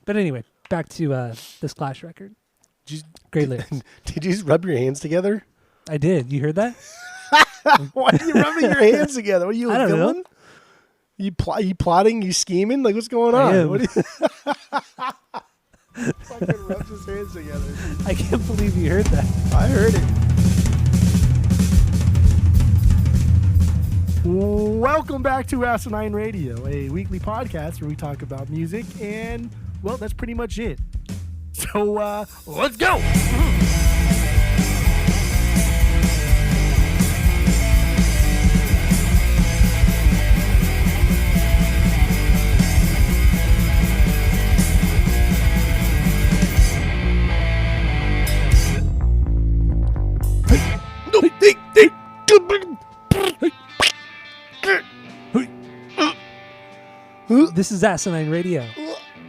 But anyway, back to this Clash record. Great lyrics. Did you just rub your hands together? I did. You heard that? Why are you rubbing your hands together? What are you, I a don't villain? know. You plotting? You scheming? Like, what's going on? I am. What fucking rubs his hands together. I can't believe you heard that. I heard it. Welcome back to Asinine Radio, a weekly podcast where we talk about music, and, well, that's pretty much it. So, let's go! This is Asinine Radio.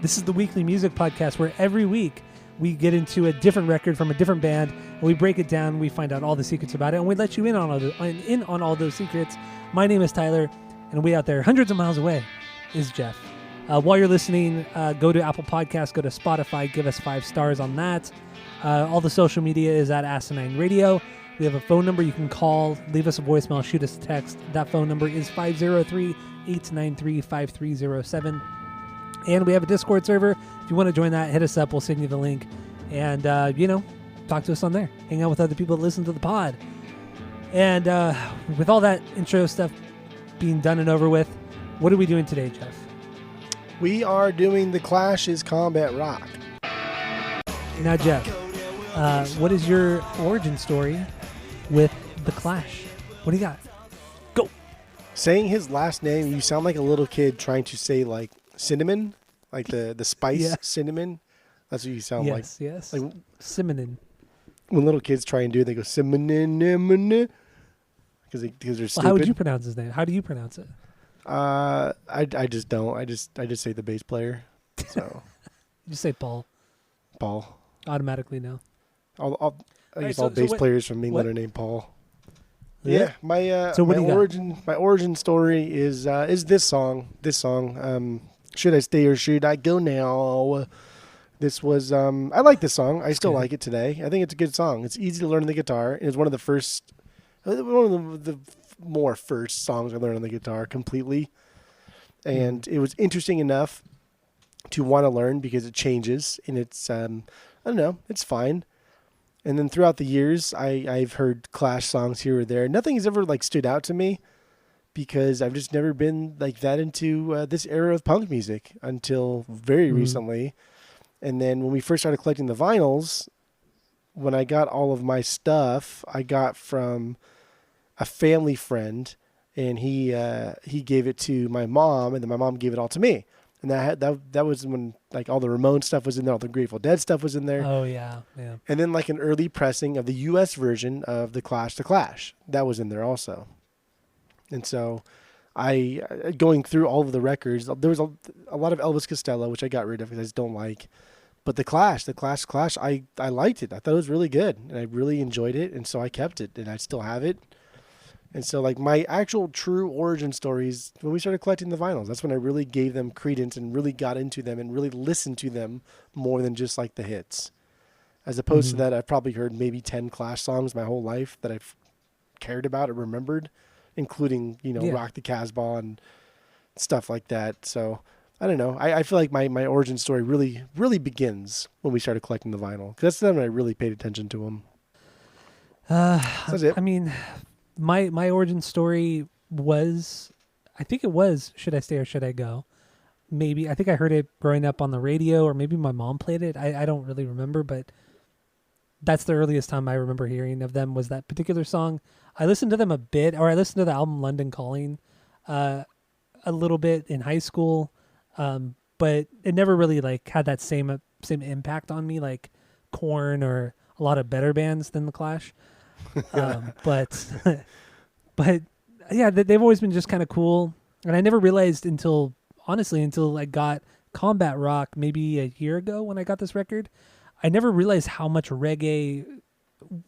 This is the weekly music podcast where every week we get into a different record from a different band, and we break it down, we find out all the secrets about it, and we let you in on all those secrets. My name is Tyler, and way out there, hundreds of miles away, is Jeff. While you're listening, go to Apple Podcasts, go to Spotify, give us 5 stars on that. All the social media is at Asinine Radio. We have a phone number you can call, leave us a voicemail, shoot us a text. That phone number is 503-893-5307. And we have a Discord server. If you want to join that, hit us up. We'll send you the link. And, talk to us on there. Hang out with other people that listen to the pod. And with all that intro stuff being done and over with, what are we doing today, Jeff? We are doing The Clash's Combat Rock. Now, Jeff, what is your origin story with The Clash? What do you got? Go. Saying his last name, you sound like a little kid trying to say, like, cinnamon, like the spice cinnamon. That's what you sound like. Yes, like cinnamon. When little kids try and do it, they go cinnamon because they're stupid. Well, how would you pronounce his name? How do you pronounce it? I just don't. I just say the bass player. So you say Paul. Paul. Automatically no. I guess all bass players from England are named Paul. Yeah, my origin story is this song. Should I Stay or Should I Go Now? This was I like this song. I still like it today. I think it's a good song. It's easy to learn on the guitar. It was one of the first songs I learned on the guitar completely. And it was interesting enough to want to learn because it changes and it's I don't know, it's fine. And then throughout the years, I've heard Clash songs here or there. Nothing has ever like stood out to me because I've just never been like that into this era of punk music until very recently. And then when we first started collecting the vinyls, when I got all of my stuff, I got from a family friend, and he gave it to my mom, and then my mom gave it all to me. And that was when like all the Ramones stuff was in there, all the Grateful Dead stuff was in there. Oh yeah. And then like an early pressing of the U.S. version of The Clash that was in there also. And so I going through all of the records, there was a lot of Elvis Costello, which I got rid of because I just don't like. But The Clash, I liked it. I thought it was really good, and I really enjoyed it, and so I kept it, and I still have it. And so, like, my actual true origin stories, when we started collecting the vinyls, that's when I really gave them credence and really got into them and really listened to them more than just, like, the hits. As opposed to that, I've probably heard maybe 10 Clash songs my whole life that I've cared about or remembered, including, Rock the Casbah and stuff like that. So, I don't know. I feel like my origin story really, really begins when we started collecting the vinyl. Because that's when I really paid attention to them. That's it. I mean... My origin story was, I think it was Should I Stay or Should I Go? Maybe. I think I heard it growing up on the radio, or maybe my mom played it. I don't really remember, but that's the earliest time I remember hearing of them was that particular song. I listened to them a bit, or I listened to the album London Calling a little bit in high school, but it never really like had that same impact on me like Korn or a lot of better bands than The Clash. But yeah, they've always been just kind of cool. And I never realized until I got Combat Rock maybe a year ago when I got this record, I never realized how much reggae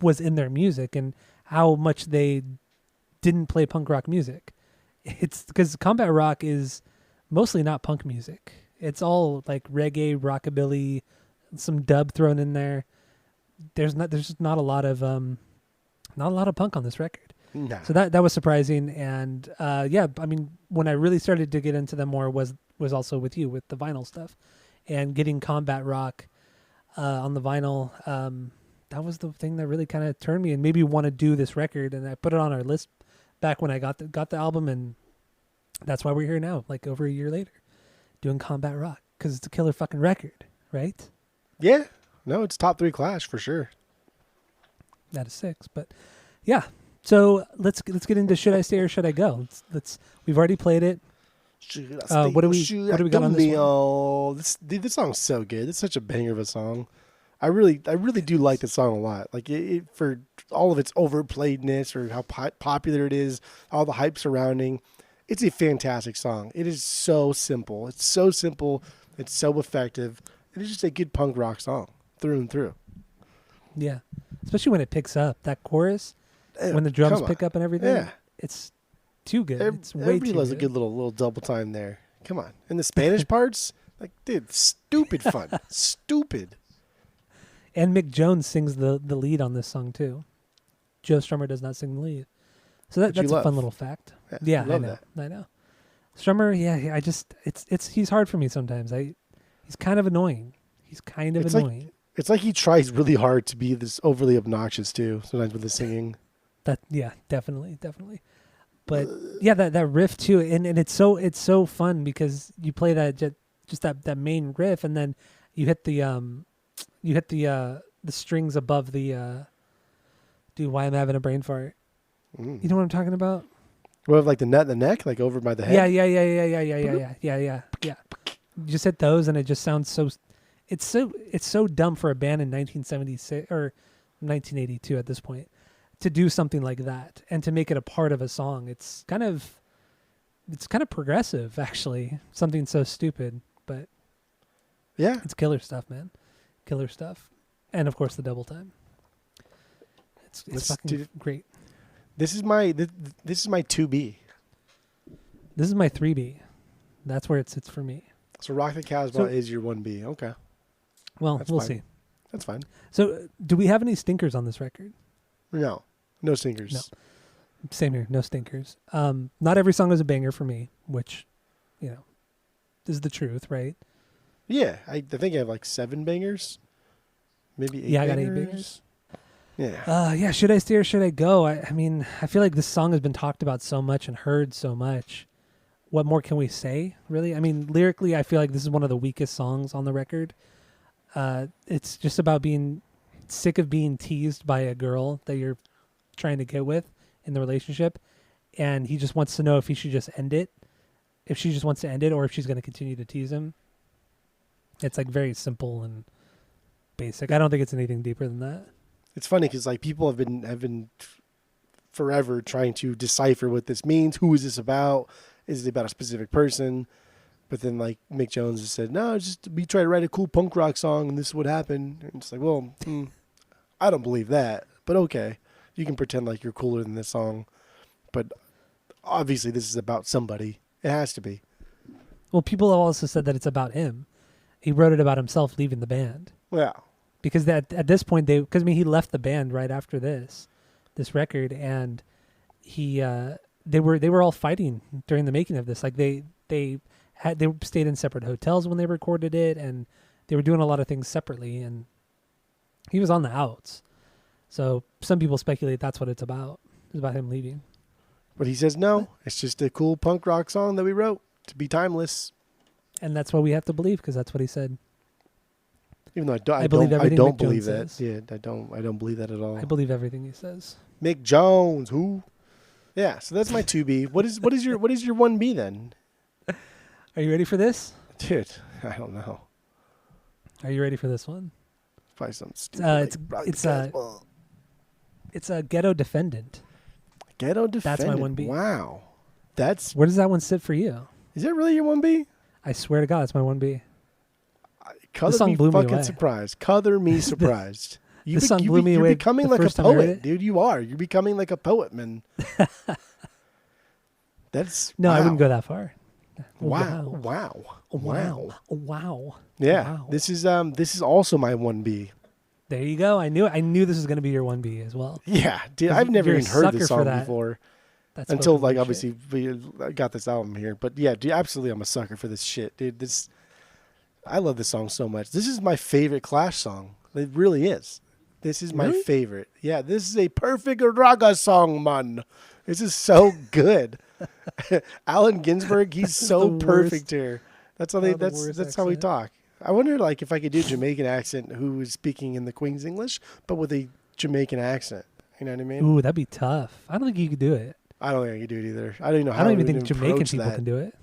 was in their music and how much they didn't play punk rock music. It's because Combat Rock is mostly not punk music. It's all like reggae, rockabilly, some dub thrown in there. There's just not a lot of punk on this record. Nah. So that was surprising. And yeah, I mean, when I really started to get into them more was also with you with the vinyl stuff, and getting Combat Rock on the vinyl. That was the thing that really kind of turned me and made me want to do this record. And I put it on our list back when I got the album, and that's why we're here now, like over a year later, doing Combat Rock, because it's a killer fucking record, right? Yeah. No, it's top 3 Clash for sure. Out of 6, but yeah. So let's get into Should I Stay or Should I Go? We've already played it. What do we got on this one? Oh, this song's so good. It's such a banger of a song. I really do like this song a lot. Like it for all of its overplayedness or how popular it is, all the hype surrounding. It's a fantastic song. It is so simple. It's so simple. It's so effective. It is just a good punk rock song through and through. Yeah, especially when it picks up that chorus, when the drums pick up and everything. Yeah, it's too good. It's way everybody too loves good. a good little double time there. Come on, and the Spanish parts, like, dude, stupid fun, stupid. And Mick Jones sings the lead on this song too. Joe Strummer does not sing the lead, so that's a fun little fact. Yeah, I know. Strummer, yeah, I just he's hard for me sometimes. He's kind of annoying. He's kind of annoying. It's like he tries really hard to be this overly obnoxious too. Sometimes with the singing. Definitely. But yeah, that riff too, and it's so fun because you play that main riff, and then you hit the strings above the dude. Why I'm having a brain fart? You know what I'm talking about? What, like the neck, like over by the head? Yeah. You just hit those, and it just sounds so. It's so dumb for a band in 1976 or 1982 at this point to do something like that and to make it a part of a song. It's kind of progressive, actually. Something so stupid, but yeah, it's killer stuff, man. Killer stuff, and of course the double time. It's fucking great. This is my 2B. This is my 3B. That's where it sits for me. So Rock the Casbah is your 1B. Okay. Well, we'll see. That's fine. So, do we have any stinkers on this record? No stinkers. No. Same here. No stinkers. Not every song is a banger for me, which, is the truth, right? Yeah, I think I have like 7 bangers, maybe 8. Yeah, bangers. I got 8 bangers. Yeah. Yeah. Should I stay or should I go? I mean, I feel like this song has been talked about so much and heard so much. What more can we say, really? I mean, lyrically, I feel like this is one of the weakest songs on the record. It's just about being sick of being teased by a girl that you're trying to get with in the relationship, and he just wants to know if he should just end it, if she just wants to end it, or if she's going to continue to tease him. It's like very simple and basic. I don't think it's anything deeper than that. It's funny because like people have been forever trying to decipher what this means. Who is this about? Is it about a specific person? But then like Mick Jones has said, no, just we try to write a cool punk rock song and this is what happened. And it's like, well, I don't believe that, but okay. You can pretend like you're cooler than this song, but obviously this is about somebody. It has to be. Well, people have also said that it's about him. He wrote it about himself leaving the band. Yeah. Because at this point, he left the band right after this record, and they were all fighting during the making of this. Like they stayed in separate hotels when they recorded it, and they were doing a lot of things separately, and he was on the outs. So some people speculate that's what it's about. It's about him leaving. But he says no. It's just a cool punk rock song that we wrote to be timeless. And that's what we have to believe, because that's what he said. Even though I don't believe that. Yeah, I don't believe that at all. I believe everything he says. Mick Jones, who? Yeah, so that's my 2B. What is your 1B then? Are you ready for this? Dude, I don't know. Are you ready for this one? Probably something stupid. It's a Ghetto Defendant. Ghetto Defendant. That's my 1B. Wow. Where does that one sit for you? Is that really your 1B? I swear to God, that's my 1B. Color me fucking surprised. Color me surprised. This song blew me away. You're becoming like a poet, dude. You are. You're becoming like a poet, man. No, I wouldn't go that far. Wow. Wow. Wow. Wow. Wow. Yeah. Wow. This is also my 1B. There you go. I knew it. I knew this was going to be your 1B as well. Yeah, dude, 'Cause I've never you're a even heard sucker this for song that. before That's until spoken like word obviously we got this album here. But yeah, dude, absolutely, I'm a sucker for this shit, dude. I love this song so much. This is my favorite Clash song. It really is. This is my Really? favorite. Yeah, this is a perfect raga song, man. This is so good. Allen Ginsberg, he's so the perfect worst. here. That's how Oh, they. the That's worst how we accent. talk. I wonder, like, if I could do a Jamaican accent who is speaking in the Queen's English, but with a Jamaican accent. You know what I mean? Ooh, that'd be tough. I don't think you could do it. I don't think I could do it either. I don't even know how I don't to even think Jamaican approach people that. can do it.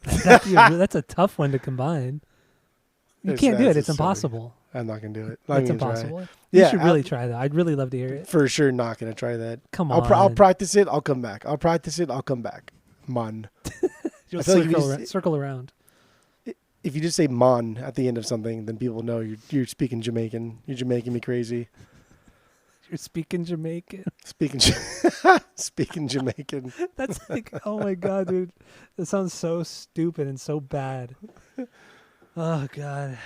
That's a tough one to combine. You can't do it. It's silly. impossible. I'm not gonna do it. Not It's even gonna impossible. Yeah, You should really try that. I'd really love to hear it. For sure, not gonna try that. Come on. I'll practice it. I'll come back. I'll practice it. I'll come back. Mon. You'll I feel like if you circle, just- circle around. If you just say mon at the end of something, then people know you're speaking Jamaican. You're Jamaican me crazy. You're speaking Jamaican. Speaking speaking Jamaican. That's like, oh my god, dude, that sounds so stupid and so bad. Oh god.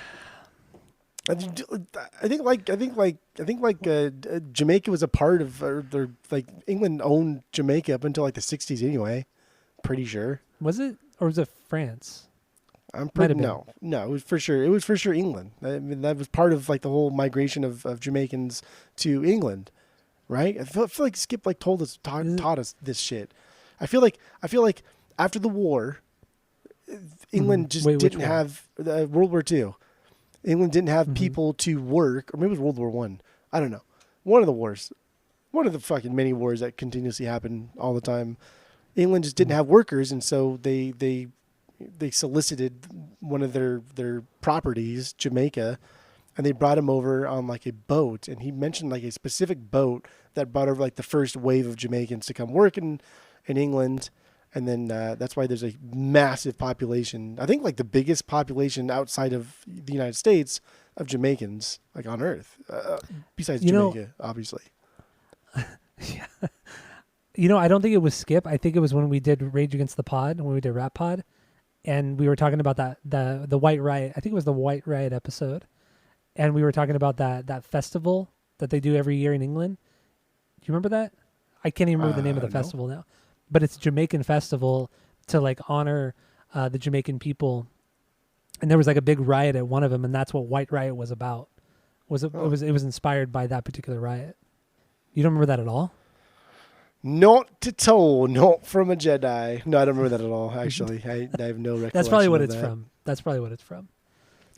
I think Jamaica was a part of, or like England owned Jamaica up until like the 60s anyway. Pretty sure. Was it, or was it France? I'm Might pretty have been. no. It was for sure. It was for sure England. I mean, that was part of like the whole migration of Jamaicans to England, right? I feel like Skip like taught us this shit. I feel like after the war, England just Wait, which didn't war? have World War II. England didn't have Mhm. people to work, or maybe it was World War One. I don't know. One of the wars, one of the fucking many wars that continuously happen all the time. England just didn't have workers, and so they solicited one of their properties, Jamaica, and they brought him over on like a boat. And he mentioned like a specific boat that brought over like the first wave of Jamaicans to come work in England. And then that's why there's a massive population. I think like the biggest population outside of the United States of Jamaicans like on Earth, besides Jamaica, obviously. You know, I don't think it was Skip. I think it was when we did Rage Against the Pod, when we did Rap Pod, and we were talking about the White Riot. I think it was the White Riot episode, and we were talking about that festival that they do every year in England. Do you remember that? I can't even remember the name of the No. festival now, but it's a Jamaican festival to like honor the Jamaican people. And there was like a big riot at one of them, and that's what White Riot was about. It was inspired by that particular riot. You don't remember that at all? Not at all. Not from a Jedi. No, I don't remember that at all. Actually, I have no recollection. That's probably what of it's that. from. That's probably what it's from.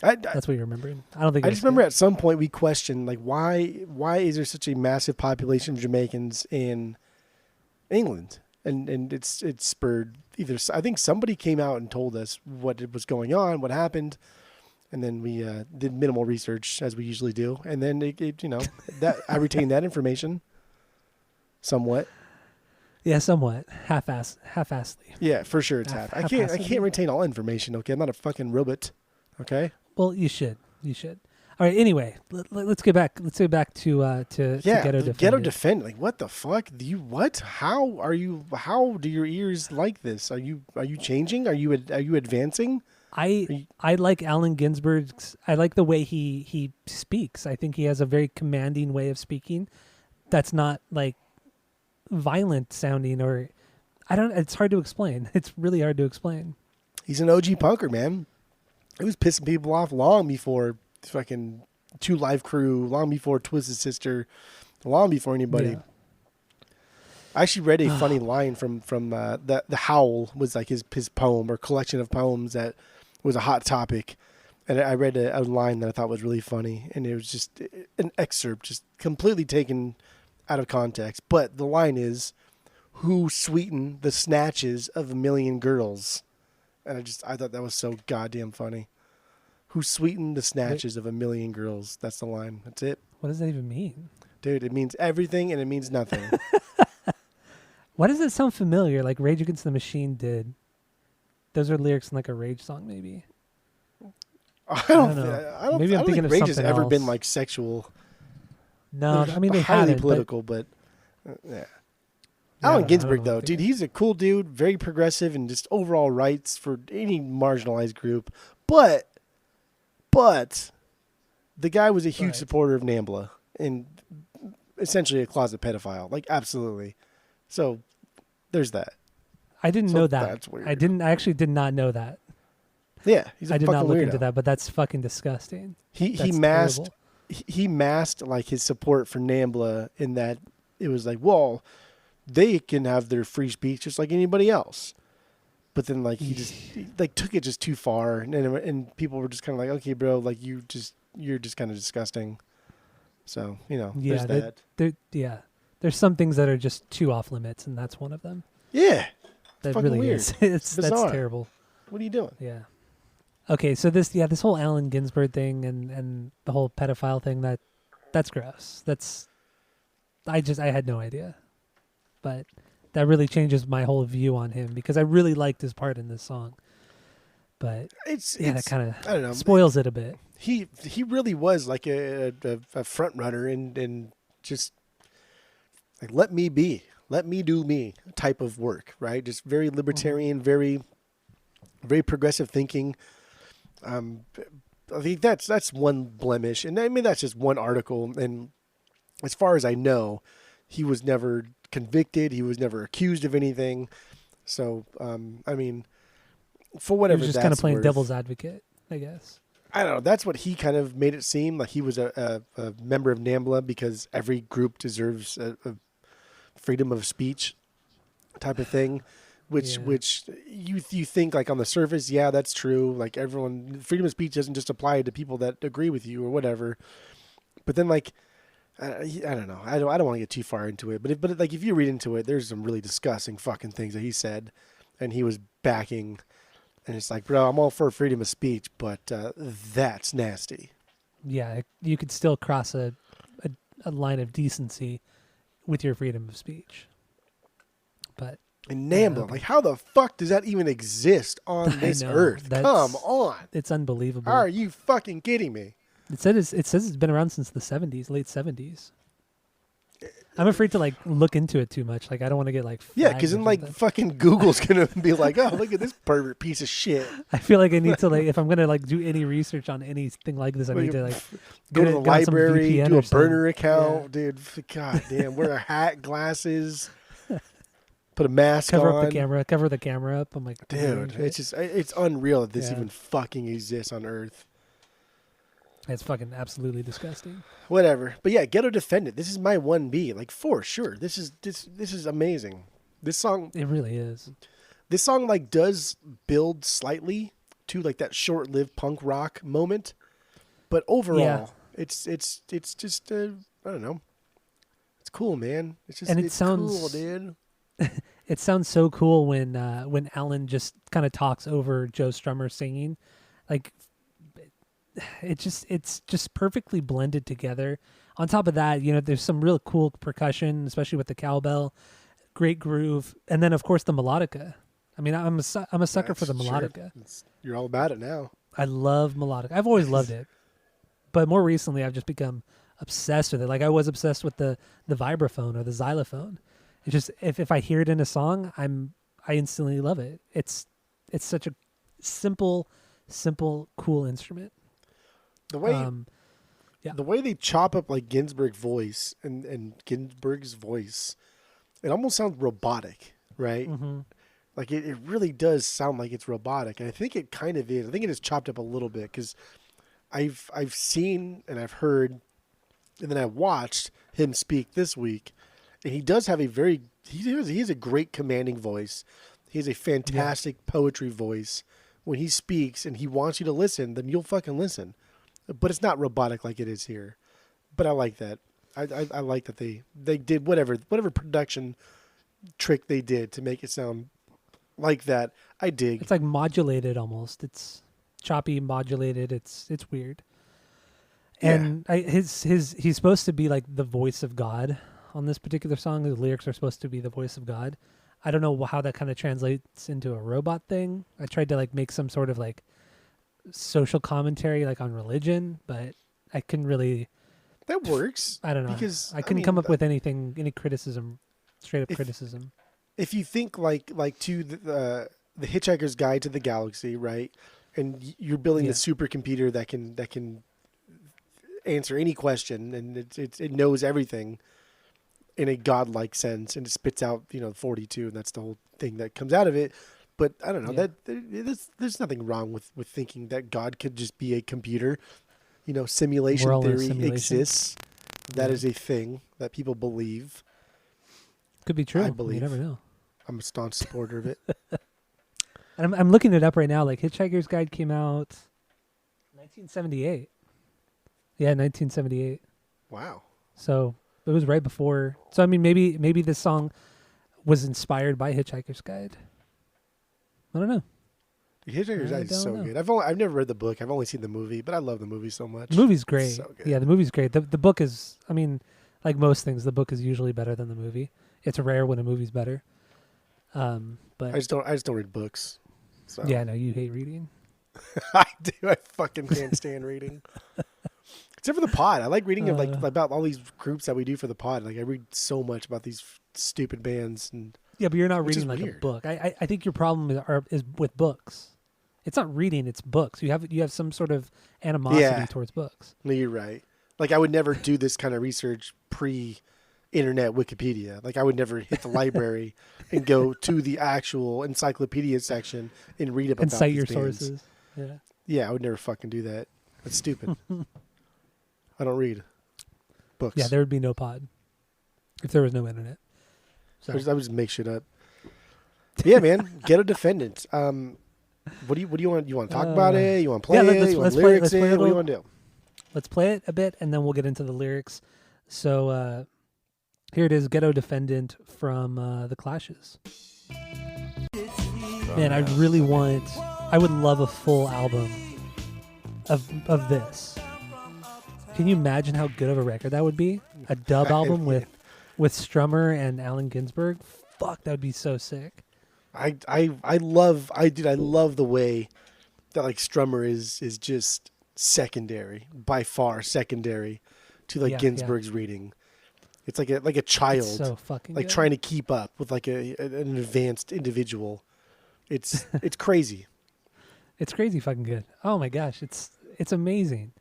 I That's what you're remembering. I don't think. I it was just remember Skip. at some point we questioned like why is there such a massive population of Jamaicans in England, and it's spurred either. I think somebody came out and told us what was going on, what happened, and then we did minimal research as we usually do, and then it that I retained that information somewhat. Yeah, somewhat half-assedly. Yeah, for sure it's half. I can't Half-assedly? retain all information. Okay, I'm not a fucking robot. Okay. Well, you should. You should. All right. Anyway, let's get back. Let's get back to Yeah, Ghetto the Defendant. Ghetto Defendant. Like, what the fuck? Do you what? How are you? How do your ears like this? Are you changing? Are you advancing? I like Allen Ginsberg's. I like the way he speaks. I think he has a very commanding way of speaking. That's not like violent sounding, or I don't. It's hard to explain. It's really hard to explain. He's an OG punker, man. He was pissing people off long before fucking Two Live Crew, long before Twisted Sister, long before anybody. Yeah. I actually read a funny line from the Howl was like his poem or collection of poems that was a hot topic, and I read a line that I thought was really funny, and it was just an excerpt, just completely taken out of context. But the line is, "Who sweetened the snatches of a million girls?" And I thought that was so goddamn funny. Who sweetened the snatches of a million girls? That's the line. That's it. What does that even mean? Dude, it means everything and it means nothing. Why does it sound familiar? Like Rage Against the Machine did. Those are lyrics in like a Rage song, maybe. I don't don't know. Maybe I'm I don't thinking think of Rage has something ever been else. like sexual. No, I mean they highly had it, political, but yeah. Allen I don't know Ginsberg, what I'm though, dude, thinking. he's a cool dude, very progressive and just overall rights for any marginalized group. But the guy was a huge Right. supporter of NAMBLA and essentially a closet pedophile. Like, absolutely. So there's that. I didn't So know that. that's weird. I actually did not know that. Yeah, he's a I did fucking not look weirdo. into that, but that's fucking disgusting. He That's masked terrible. he masked like his support for NAMBLA in that it was like, well, they can have their free speech just like anybody else. But then like he like took it just too far, and people were just kind of like, okay, bro, like you're just kind of disgusting. So Yeah, there's that. There's some things that are just too off limits, and that's one of them. Yeah, That fucking really weird. is. It's That's bizarre. terrible. What are you doing? Yeah. Okay, so this whole Allen Ginsberg thing and the whole pedophile thing that's gross. I had no idea, but that really changes my whole view on him because I really liked his part in this song. But that kind I don't know. of spoils it a bit. He really was like a front runner and just like let me do me type of work, right? Just very libertarian, very very progressive thinking. I think that's one blemish, and I mean that's just one article. And as far as I know, he was never convicted. He was never accused of anything. So I mean, for He whatever was just that's kind of playing worth, devil's advocate, I guess. I don't know. That's what he kind of made it seem like he was a member of NAMBLA because every group deserves a freedom of speech type of thing. Which you think like on the surface, yeah, that's true. Like everyone, freedom of speech doesn't just apply to people that agree with you or whatever. But then like, I don't know. I don't want to get too far into it. But like if you read into it, there's some really disgusting fucking things that he said, and he was backing. And it's like, bro, I'm all for freedom of speech, but that's nasty. Yeah, you could still cross a line of decency with your freedom of speech. But And NAMBLA, okay. like how the fuck does that even exist on this know, earth? Come on. it's unbelievable. Are you fucking kidding me? It says it's been around since the 70s, late 70s. I'm afraid to like look into it too much. Like I don't want to get like Yeah, flagged because or then like something. fucking Google's gonna be like, oh, look at this pervert piece of shit. I feel like I need to like if I'm gonna like do any research on anything like this, I need to like Go to the get on some library, VPN do or a burner something. account, dude. God damn, wear a hat, glasses, put a mask Cover on. up cover the camera up. I'm like, Dude, it's unreal that this Yeah. even fucking exists on Earth. it's fucking absolutely disgusting. Whatever, but yeah, Ghetto Defendant. This is my 1B, like for sure. This is amazing. This song It really is. like does build slightly to like that short-lived punk rock moment, but overall, it's just I don't know. It's cool, man. It's just And it it's sounds- cool, dude. It sounds so cool when Alan just kind of talks over Joe Strummer singing, like it's just perfectly blended together. On top of that, there's some real cool percussion, especially with the cowbell, great groove, and then of course the melodica. I mean, I'm a sucker for the Sure. melodica. You're all about it now. I love melodica. I've always loved it, but more recently I've just become obsessed with it. Like I was obsessed with the vibraphone or the xylophone. It's just if I hear it in a song, I instantly love it. It's such a simple, cool instrument. The way yeah. the way they chop up like Ginsberg's voice and Ginsberg's voice, it almost sounds robotic, right? Mm-hmm. Like it really does sound like it's robotic, and I think it kind of is. I think it is chopped up a little bit because I've seen and I've heard, and then I watched him speak this week, and he does have he has a great commanding voice. He has a fantastic poetry voice. When he speaks and he wants you to listen, then you'll fucking listen. But it's not robotic like it is here. But I like that. I like that they did whatever production trick they did to make it sound like that. I dig. It's like modulated almost. It's choppy, modulated. It's weird. And he's supposed to be like the voice of God on this particular song. The lyrics are supposed to be the voice of God. I don't know how that kind of translates into a robot thing. I tried to like make some sort of like social commentary like on religion, but I couldn't really. That works. I don't know. Because I couldn't come up with any criticism Straight up If criticism. if you think like to the Hitchhiker's Guide to the Galaxy, right? And you're building Yeah. a supercomputer that can answer any question, and it knows everything in a godlike sense, and it spits out 42, and that's the whole thing that comes out of it. But I don't know Yeah. there's nothing wrong with thinking that God could just be a computer. Simulation We're all in a theory simulation. exists. That Yeah. is a thing that people believe. Could be true. I You believe. never know. I'm a staunch supporter of it. And I'm looking it up right now. Like Hitchhiker's Guide came out 1978. Yeah, 1978. Wow. So it was right before. So I mean, maybe this song was inspired by Hitchhiker's Guide. I don't know. Hitchhiker's I Guide is so don't know. good. I've never read the book. I've only seen the movie, but I love the movie so much. The movie's great. So good. Yeah, the movie's great. The book is. I mean, like most things, the book is usually better than the movie. It's rare when a movie's better. But I just don't read books. So yeah, no, you hate reading. I do. I fucking can't stand reading. Except for the pod. I like reading about all these groups that we do for the pod. Like I read so much about these stupid bands and Yeah, but you're not Which is reading like a weird. book. I think your problem is with books. It's not reading; it's books. You have some sort of animosity Yeah. towards books. no, you're right. Like I would never do this kind of research pre-internet Wikipedia. Like I would never hit the library and go to the actual encyclopedia section and read up And about cite these your bands. sources. Yeah. Yeah, I would never fucking do that. That's stupid. I don't read books. Yeah, there would be no pod if there was no internet. So I would just make shit up. Yeah, man. Ghetto Defendant. What do you want? You want to talk about it? You want to play yeah, it? You want play lyrics it. it? What do you want to do? Let's play it a bit, and then we'll get into the lyrics. So here it is, Ghetto Defendant from The Clashes. Man, I would love a full album of this. Can you imagine how good of a record that would be? A dub album with Strummer and Allen Ginsberg? Fuck, that would be so sick. I love the way that like Strummer is just secondary, by far secondary to like Yeah, Ginsberg's reading. It's like a child It's so fucking like good. trying to keep up with like an advanced individual. It's crazy. It's crazy fucking good. Oh my gosh, it's amazing.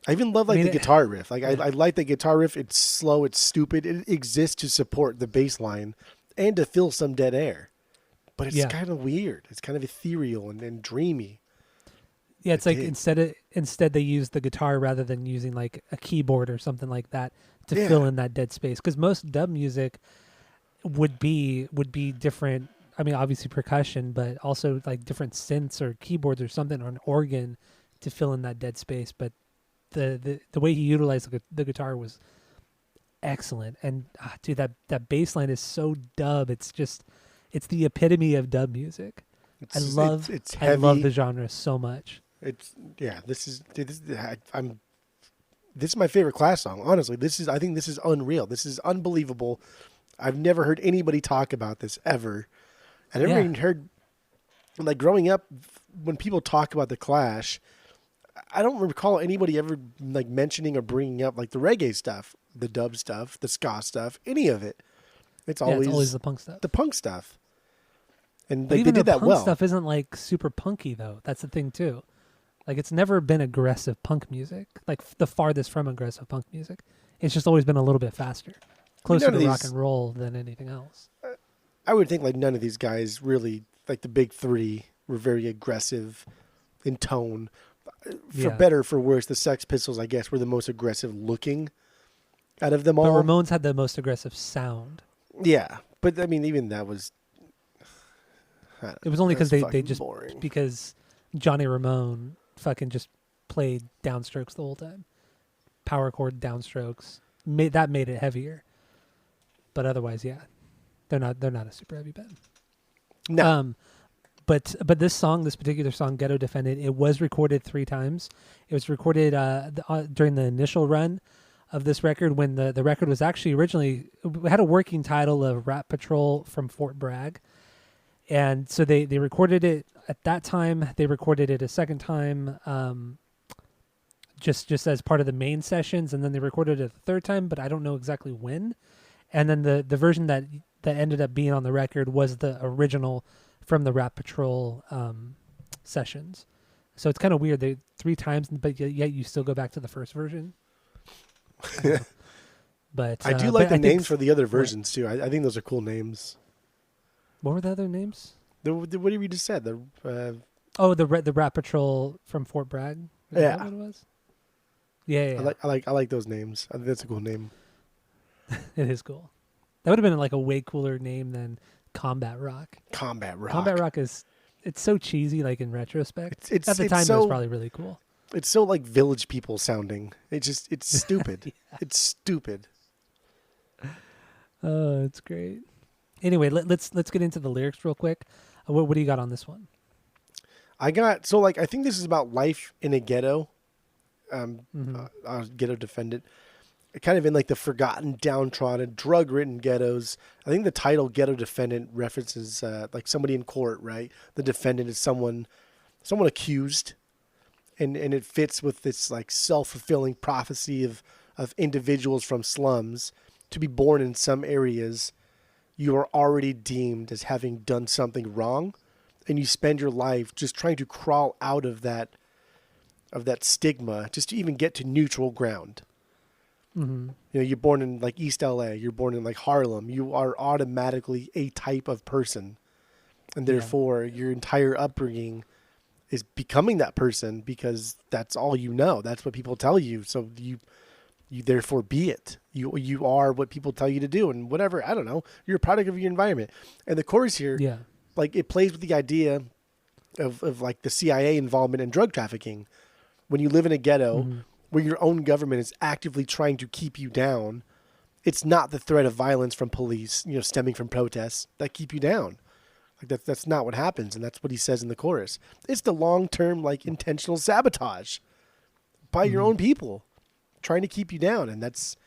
I even love like I mean, the guitar riff. Like I like the guitar riff. It's slow. It's stupid. It exists to support the bass line and to fill some dead air. But it's Yeah. kind of weird. It's kind of ethereal and dreamy. Yeah, it's I like dig. instead they use the guitar rather than using like a keyboard or something like that to Yeah. fill in that dead space. Because most dub music would be different. I mean, obviously percussion, but also like different synths or keyboards or something or an organ to fill in that dead space. But the way he utilized the guitar was excellent. And dude, that bass line is so dub. It's the epitome of dub music. It's I love heavy. the genre so much. This is my favorite Clash song. Honestly, I think this is unreal. This is unbelievable. I've never heard anybody talk about this ever. I never Yeah. even heard, like growing up, when people talk about the Clash, I don't recall anybody ever like mentioning or bringing up like the reggae stuff, the dub stuff, the ska stuff, any of it. It's Yeah, always, it's always the punk stuff. the punk stuff. And But like, they even did the that punk well. stuff isn't like super punky though. That's the thing too. Like it's never been aggressive punk music. Like the farthest from aggressive punk music. It's just always been a little bit faster, closer none to of rock these- and roll than anything else. I would think like none of these guys really, like the big three, were very aggressive in tone. For Yeah. better or for worse, the Sex Pistols, I guess, were the most aggressive looking out of them But all. Ramones had the most aggressive sound. Yeah, but I mean, even that was. I don't It was know, only because that's they fucking just boring. because Johnny Ramone fucking just played downstrokes the whole time, power chord downstrokes. Made it heavier. But otherwise, yeah, they're not a super heavy band. No, But this particular song, Ghetto Defendant, it was recorded 3 times. It was recorded during the initial run of this record when the record was actually originally it had a working title of Rat Patrol from Fort Bragg. And so they recorded it at that time. They recorded it a second time just as part of the main sessions, and then they recorded it a third time, but I don't know exactly when. And then the version that that ended up being on the record was the original from the Rap Patrol sessions. So it's kind of weird. They 3 times, but yet you still go back to the first version. I don't know. But I do like the names for the other versions too. I think those are cool names. What were the other names? What did we just said? The the Rap Patrol from Fort Bragg. Is that what it was? Yeah. I like those names. I think that's a cool name. It is cool. That would have been like a way cooler name than Combat Rock. Combat Rock. Combat Rock it's so cheesy, like in retrospect. At the time, it was probably really cool. It's so like Village People sounding. It's stupid. Yeah. It's stupid. Oh, it's great. Anyway, let's get into the lyrics real quick. What do you got on this one? I think this is about life in a ghetto. Ghetto defendant, kind of in like the forgotten, downtrodden, drug-ridden ghettos. I think the title "Ghetto Defendant" references like somebody in court, right? The defendant is someone accused, and it fits with this like self-fulfilling prophecy of individuals from slums to be born in some areas. You are already deemed as having done something wrong, and you spend your life just trying to crawl out of that stigma just to even get to neutral ground. Mm-hmm. You know, you're born in like East LA, you're born in like Harlem, you are automatically a type of person. And therefore your entire upbringing is becoming that person because that's all you know. That's what people tell you. So you therefore be it. You are what people tell you to do and whatever, I don't know, you're a product of your environment. And the chorus here, like it plays with the idea of like the CIA involvement in drug trafficking. When you live in a ghetto where your own government is actively trying to keep you down, it's not the threat of violence from police, stemming from protests that keep you down. Like that's not what happens. And that's what he says in the chorus. It's the long-term, like intentional sabotage by your own people trying to keep you down. And that's,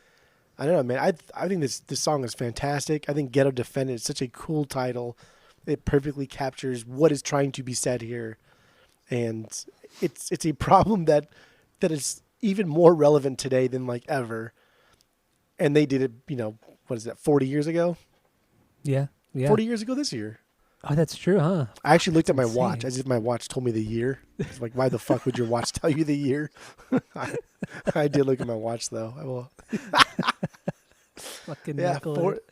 I don't know, man. I think this song is fantastic. I think Ghetto Defendant is such a cool title. It perfectly captures what is trying to be said here. And it's a problem that is even more relevant today than like ever. And they did it, what is that, 40 years ago? Yeah. 40 years ago this year. Oh, that's true, huh? I actually looked at my watch as if my watch told me the year. It's like, why the fuck would your watch tell you the year? I did look at my watch though. I will. Fucking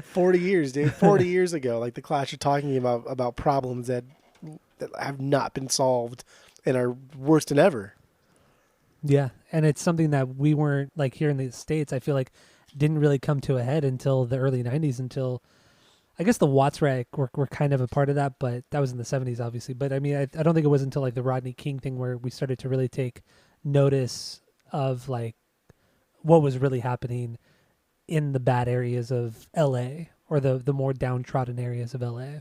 40 years, dude. 40 years ago. Like the Clash are talking about problems that have not been solved and are worse than ever. Yeah, and it's something that we weren't, like here in the States, I feel like didn't really come to a head until the early 90s, until I guess the Watts Riot were kind of a part of that, but that was in the 70s, obviously. But I mean, I don't think it was until like the Rodney King thing where we started to really take notice of like what was really happening in the bad areas of LA or the more downtrodden areas of LA.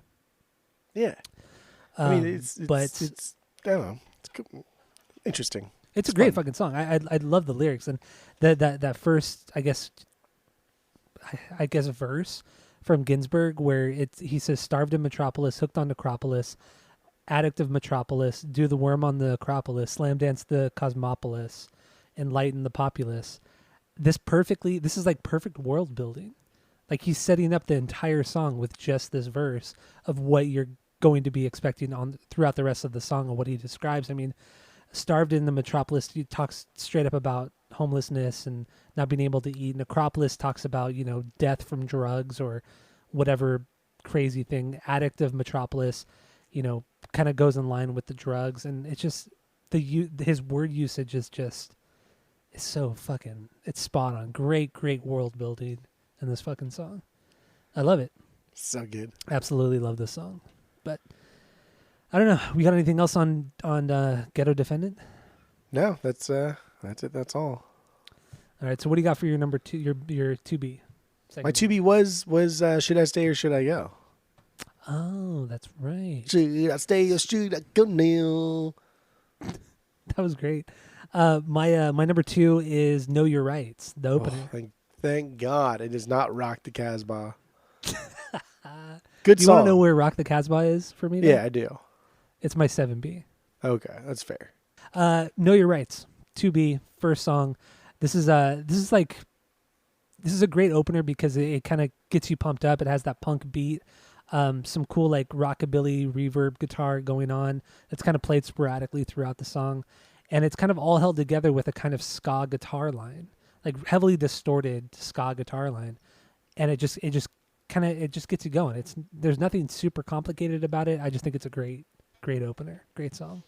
Yeah. I mean, it's I don't know. It's interesting. It's a great fucking song. I love the lyrics and that first, I guess verse from Ginsberg where he says starved in Metropolis, hooked on Necropolis, addict of Metropolis, do the worm on the Acropolis, slam dance the Cosmopolis, enlighten the populace. This is like perfect world building. Like he's setting up the entire song with just this verse of what you're going to be expecting on throughout the rest of the song and what he describes. I mean, starved in the Metropolis, he talks straight up about homelessness and not being able to eat. Necropolis talks about, death from drugs or whatever crazy thing. Addict of Metropolis, kind of goes in line with the drugs. And it's just, his word usage is so fucking, it's spot on. Great, great world building in this fucking song. I love it. So good. Absolutely love this song. But I don't know. We got anything else on Ghetto Defendant? No, that's it. That's all. All right. So what do you got for your number 2? Your 2B. My 2B was Should I Stay or Should I Go? Oh, that's right. Should I stay or should I go now? That was great. My number 2 is Know Your Rights. The opener. Oh, thank God it is not Rock the Casbah. Good song. You want to know where Rock the Casbah is for me? Yeah, I do. It's my 7B. Okay, that's fair. Know Your Rights. 2B, first song. This is like this is a great opener because it kind of gets you pumped up. It has that punk beat, some cool like rockabilly reverb guitar going on. It's kind of played sporadically throughout the song, and it's kind of all held together with a kind of ska guitar line, like heavily distorted ska guitar line, and it just gets you going. There's nothing super complicated about it. I just think it's a great opener, great song.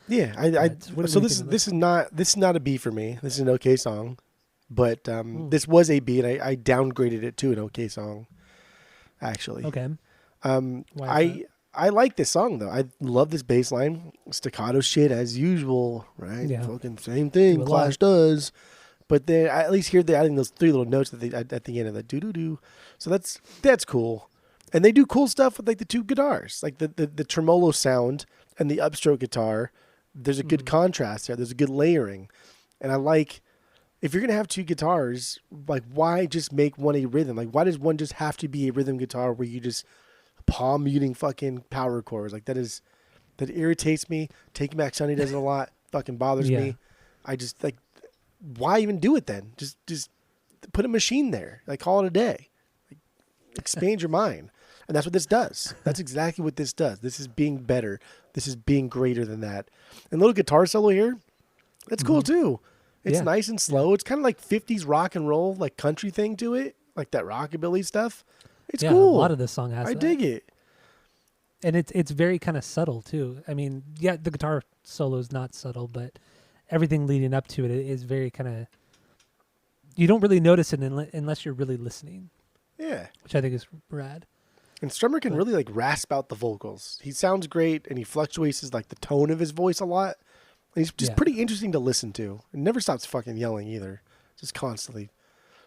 Yeah, so this is not a B for me. This is an okay song, but this was a B, and I downgraded it to an okay song. Actually, Okay. I like this song though. I love this bass line, staccato shit as usual, right? Yeah. Fucking same thing Do a Clash lot. does, but then at least here they're adding those 3 little notes at the end of the doo doo doo. So that's cool, and they do cool stuff with like the 2 guitars, like the tremolo sound and the upstroke guitar. There's a good contrast there. There's a good layering, and I like. If you're gonna have 2 guitars, like why just make one a rhythm? Like why does one just have to be a rhythm guitar where you just palm muting fucking power chords? Like that irritates me. Take Back Sunday does it a lot. Fucking bothers me. I just like, why even do it then? Just put a machine there. Like call it a day. Like, expand your mind, and that's what this does. That's exactly what this does. This is being better. This is being greater than that. And little guitar solo here, that's cool too. It's nice and slow. It's kind of like 50s rock and roll, like country thing to it, like that rockabilly stuff. It's cool. A lot of this song has I that. dig it. And it's very kind of subtle too. I mean, yeah, the guitar solo is not subtle, but everything leading up to it is very kind of. You don't really notice it unless you're really listening. Yeah, which I think is rad. And Strummer can really like rasp out the vocals. He sounds great, and he fluctuates the tone of his voice a lot. And he's just pretty interesting to listen to. And never stops fucking yelling either. Just constantly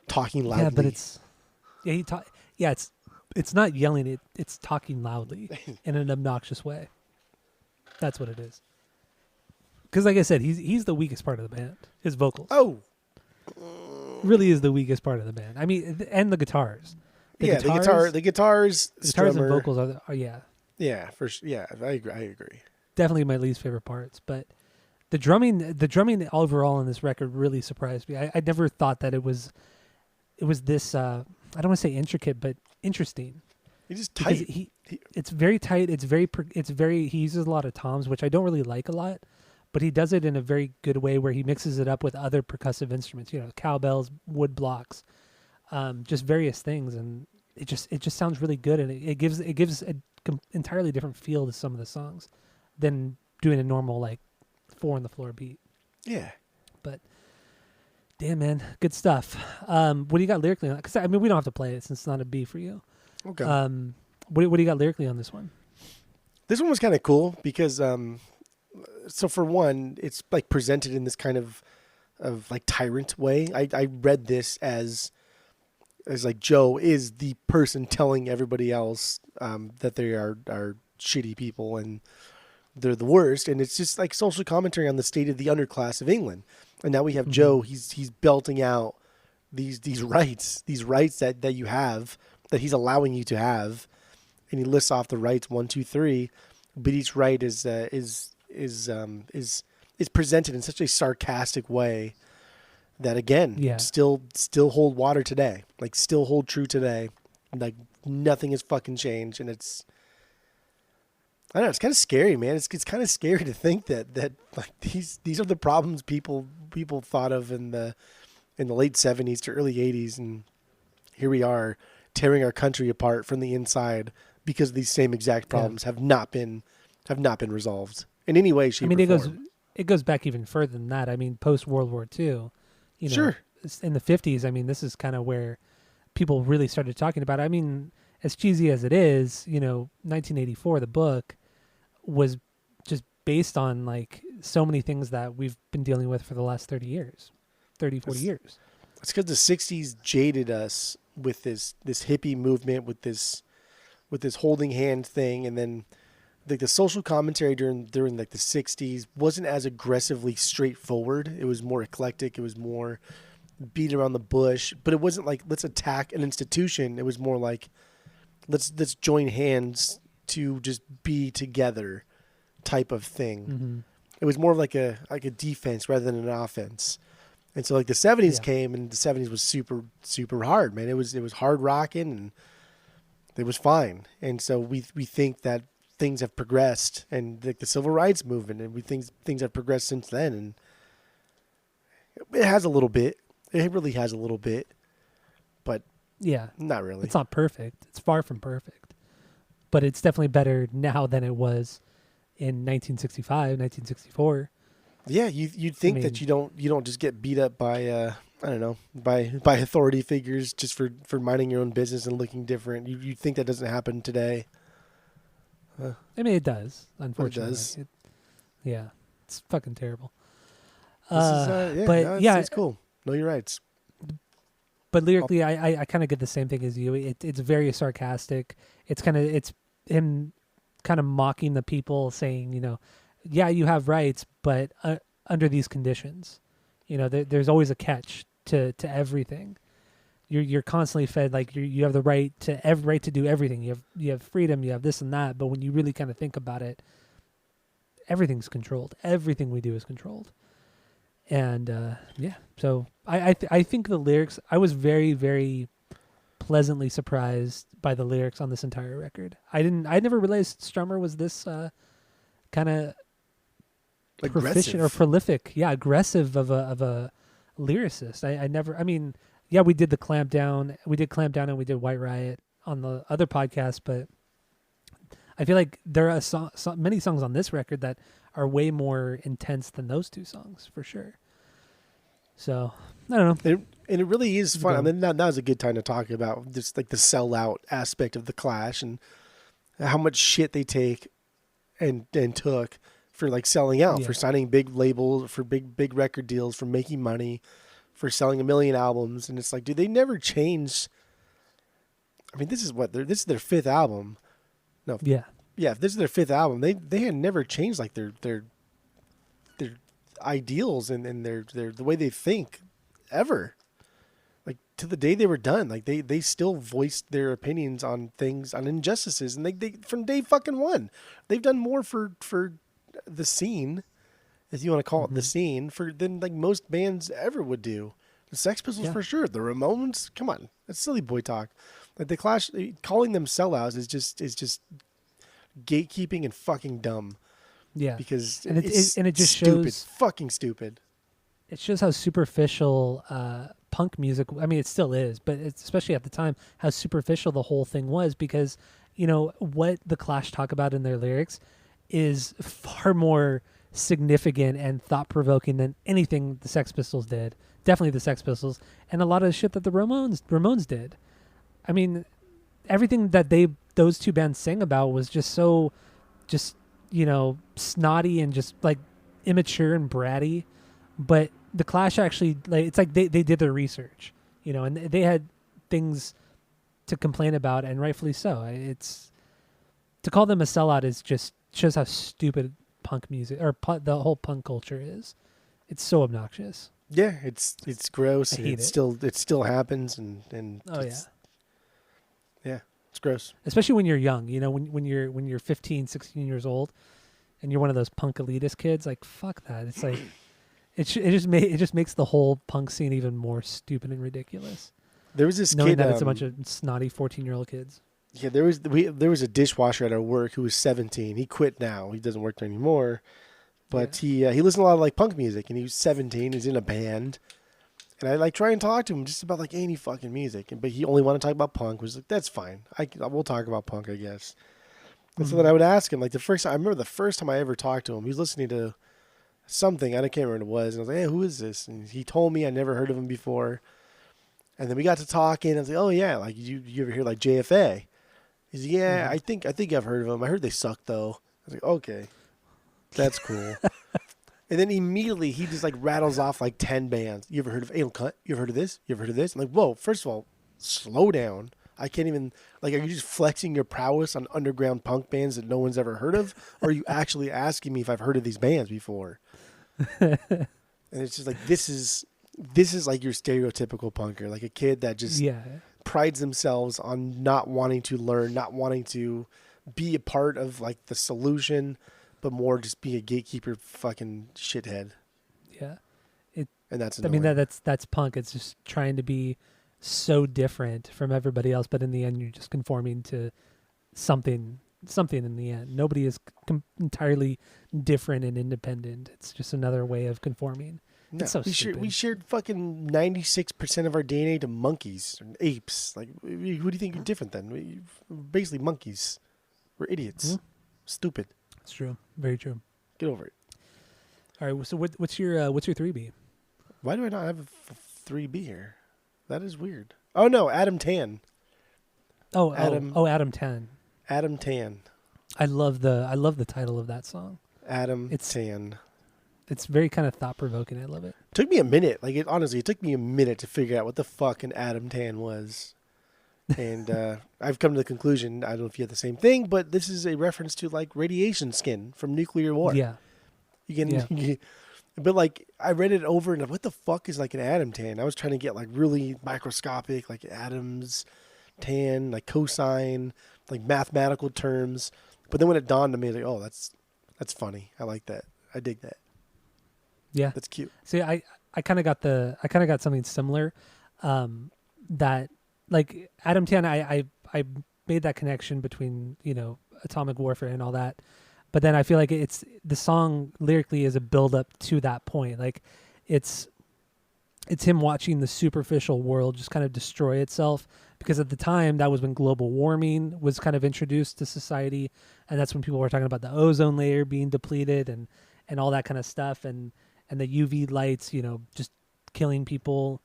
talking loudly. Yeah, but it's not yelling. It's talking loudly in an obnoxious way. That's what it is. Because, like I said, he's the weakest part of the band. His vocals. Oh, really is the weakest part of the band. I mean, and the guitars. The guitars and Strummer. vocals are yeah. Yeah, for sure. Yeah, I agree. Definitely my least favorite parts, but the drumming overall in this record really surprised me. I never thought that it was this. I don't want to say intricate, but interesting. He's just tight. It's very tight. It's very. He uses a lot of toms, which I don't really like a lot, but he does it in a very good way where he mixes it up with other percussive instruments. You know, cowbells, wood blocks, just various things, and it just sounds really good, and it gives an entirely different feel to some of the songs than doing a normal like 4 on the floor beat. Yeah. But damn, man, good stuff. What do you got lyrically on? Because I mean, we don't have to play it since it's not a B for you. Okay. What do you got lyrically on this one? This one was kind of cool because, so for one, it's like presented in this kind of like tyrant way. I read this as like Joe is the person telling everybody else that they are shitty people and they're the worst, and it's just like social commentary on the state of the underclass of England. And now we have Joe. He's belting out these rights that you have, that he's allowing you to have, and he lists off the rights 1, 2, 3. But each right is presented in such a sarcastic way that again, still hold water today, like still hold true today. Like nothing has fucking changed, and it's. I don't know. It's kind of scary, man. It's kind of scary to think that like these are the problems people thought of in the late 70s to early 80s, and here we are tearing our country apart from the inside because these same exact problems have not been resolved in any way, shape, or form. It goes back even further than that. I mean, post World War II, you know, sure. In the 50s. I mean, this is kind of where people really started talking about it. I mean, as cheesy as it is, you know, 1984, the book was just based on like so many things that we've been dealing with for the last 40 years. It's because the 60s jaded us with this hippie movement, with this holding hand thing, and then like the social commentary during like the 60s wasn't as aggressively straightforward. It was more eclectic. It was more beat around the bush, but it wasn't like let's attack an institution. It was more like let's join hands to just be together type of thing. It was more of like a defense rather than an offense. And so like the 70s Yeah. came, and the 70s was super super hard, man. It was hard rocking, and it was fine. And so we think that things have progressed, and like the civil rights movement, and we think things have progressed since then, and it has a little bit. It really has a little bit, but Yeah. not really. It's not perfect. It's far from perfect. But it's definitely better now than it was in 1965, 1964. Yeah, you'd think mean- that you don't just get beat up by I don't know, by authority figures just for minding your own business and looking different. You'd think that doesn't happen today. I mean, it does, unfortunately. does. Yeah. It's fucking terrible. This is, but no, yeah, it's cool. Know your rights. but lyrically, I kind of get the same thing as you. It's very sarcastic. It's him kind of mocking the people, saying, yeah, you have rights, but under these conditions, there's always a catch to everything. You're constantly fed like you have the right to do everything. You have freedom. You have this and that. But when you really kind of think about it, everything's controlled. Everything we do is controlled. And so I think the lyrics. I was very, very pleasantly surprised by the lyrics on this entire record. I never realized Strummer was this kind of proficient or prolific. Yeah, aggressive of a lyricist. I never. I mean, yeah, we did Clamp Down, and we did White Riot on the other podcast, but I feel like there are many songs on this record that are way more intense than those two songs, for sure. So, I don't know. And it really is fun. I mean, now's a good time to talk about just like the sellout aspect of the Clash and how much shit they take and took for like selling out, for signing big labels, for big record deals, for making money, for selling 1 million albums. And it's like, dude, they never changed. I mean, this is their 5th album. No. Yeah. Yeah, if this is their 5th album, they had never changed like their ideals and their the way they think ever. Like to the day they were done, like they still voiced their opinions on things, on injustices, and they from day fucking one. They've done more for the scene, if you want to call it the scene, than like most bands ever would do. The Sex Pistols for sure. The Ramones, come on, that's silly boy talk. Like the Clash, calling them sellouts is just gatekeeping and fucking dumb. Yeah, because and it just stupid, shows fucking stupid. It shows how superficial punk music. I mean, it still is, but especially at the time, how superficial the whole thing was. Because what the Clash talk about in their lyrics is far more significant and thought provoking than anything the Sex Pistols did. Definitely the Sex Pistols, and a lot of the shit that the Ramones did. I mean, everything that those two bands sang about was just so, snotty and just like immature and bratty. But the Clash actually, like, it's like they did their research, and they had things to complain about, and rightfully so. It's to call them a sellout is just shows how stupid punk music or the whole punk culture is. It's so obnoxious. Yeah, it's gross. I hate it still happens, and it's gross. Especially when you're young, when you're 15, 16 years old, and you're one of those punk elitist kids. Like, fuck that. It's like it just makes the whole punk scene even more stupid and ridiculous. There was this knowing kid that it's a bunch of snotty 14-year-old kids. Yeah, there was a dishwasher at our work who was 17. He quit now. He doesn't work there anymore. But he listened to a lot of like punk music, and he was 17. He's in a band, and I like try and talk to him just about like any fucking music, but he only wanted to talk about punk. Was like, that's fine. We'll talk about punk, I guess. And so then I would ask him like I remember the first time I ever talked to him, he was listening to something, I can't remember what it was, and I was like, hey, who is this? And he told me I never heard of him before. And then we got to talking, and I was like, oh yeah, like you ever hear like JFA? He's like, yeah, I think I've heard of them. I heard they suck though. I was like, okay, that's cool. And then immediately he just like rattles off like 10 bands. You ever heard of Anal Cunt? You ever heard of this? You ever heard of this? I'm like, whoa, first of all, slow down. I can't even, like, are you just flexing your prowess on underground punk bands that no one's ever heard of? Or are you actually asking me if I've heard of these bands before? And it's just like, this is like your stereotypical punker, like a kid that just prides themselves on not wanting to learn, not wanting to be a part of like the solution, but more just be a gatekeeper fucking shithead. Yeah. and that's I annoying. mean that's punk. It's just trying to be so different from everybody else, but in the end, you're just conforming to something. Something in the end. Nobody is entirely different and independent. It's just another way of conforming. No, It's so we stupid. shared fucking 96% of our DNA to monkeys and apes. Like, who do you think you're different than? We're basically monkeys. We're idiots. Mhm. Stupid. It's true. Very true. Get over it. All right. So what's your 3B? Why do I not have a 3B here? That is weird. Oh no, Adam Tan. Adam- Adam 10. Adam Tan. I love the title of that song. Adam It's- Tan. It's very kind of thought provoking. I love it. Took me a minute. Like, honestly, it took me a minute to figure out what the fuck an Adam Tan was. And I've come to the conclusion, I don't know if you had the same thing, but this is a reference to, like, radiation skin from nuclear war. Yeah. You can, Yeah. but, like, I read it over and what the fuck is, like, an atom tan? I was trying to get, like, really microscopic, like, atoms, tan, like, cosine, like, mathematical terms. But then when it dawned on me, like, oh, that's funny. I like that. I dig that. Yeah. That's cute. See, I kind of got something similar. That like Adam 10, I made that connection between atomic warfare and all that, but then I feel like it's the song lyrically is a build up to that point. Like it's him watching the superficial world just kind of destroy itself, because at the time that was when global warming was kind of introduced to society, and that's when people were talking about the ozone layer being depleted and all that kind of stuff, and the UV lights, just killing people.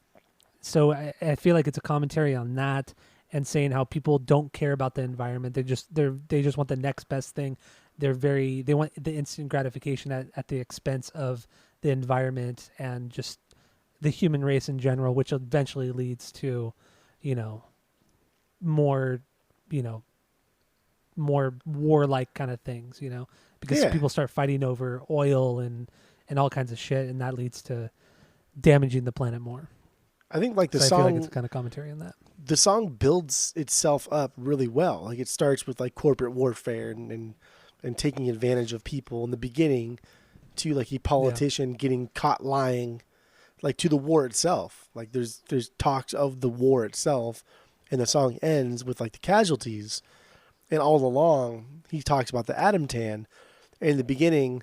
So I feel like it's a commentary on that, and saying how people don't care about the environment. They just want the next best thing. They want the instant gratification at the expense of the environment and just the human race in general, which eventually leads to, more warlike kind of things, because Yeah. people start fighting over oil and all kinds of shit, and that leads to damaging the planet more. I think, like, I feel like it's kind of commentary on that. the song builds itself up really well. Like, it starts with, like, corporate warfare and taking advantage of people in the beginning, to, like, a politician getting caught lying, like, to the war itself. Like, there's talks of the war itself, and the song ends with, like, the casualties. And all along, he talks about the atom tan. And in the beginning,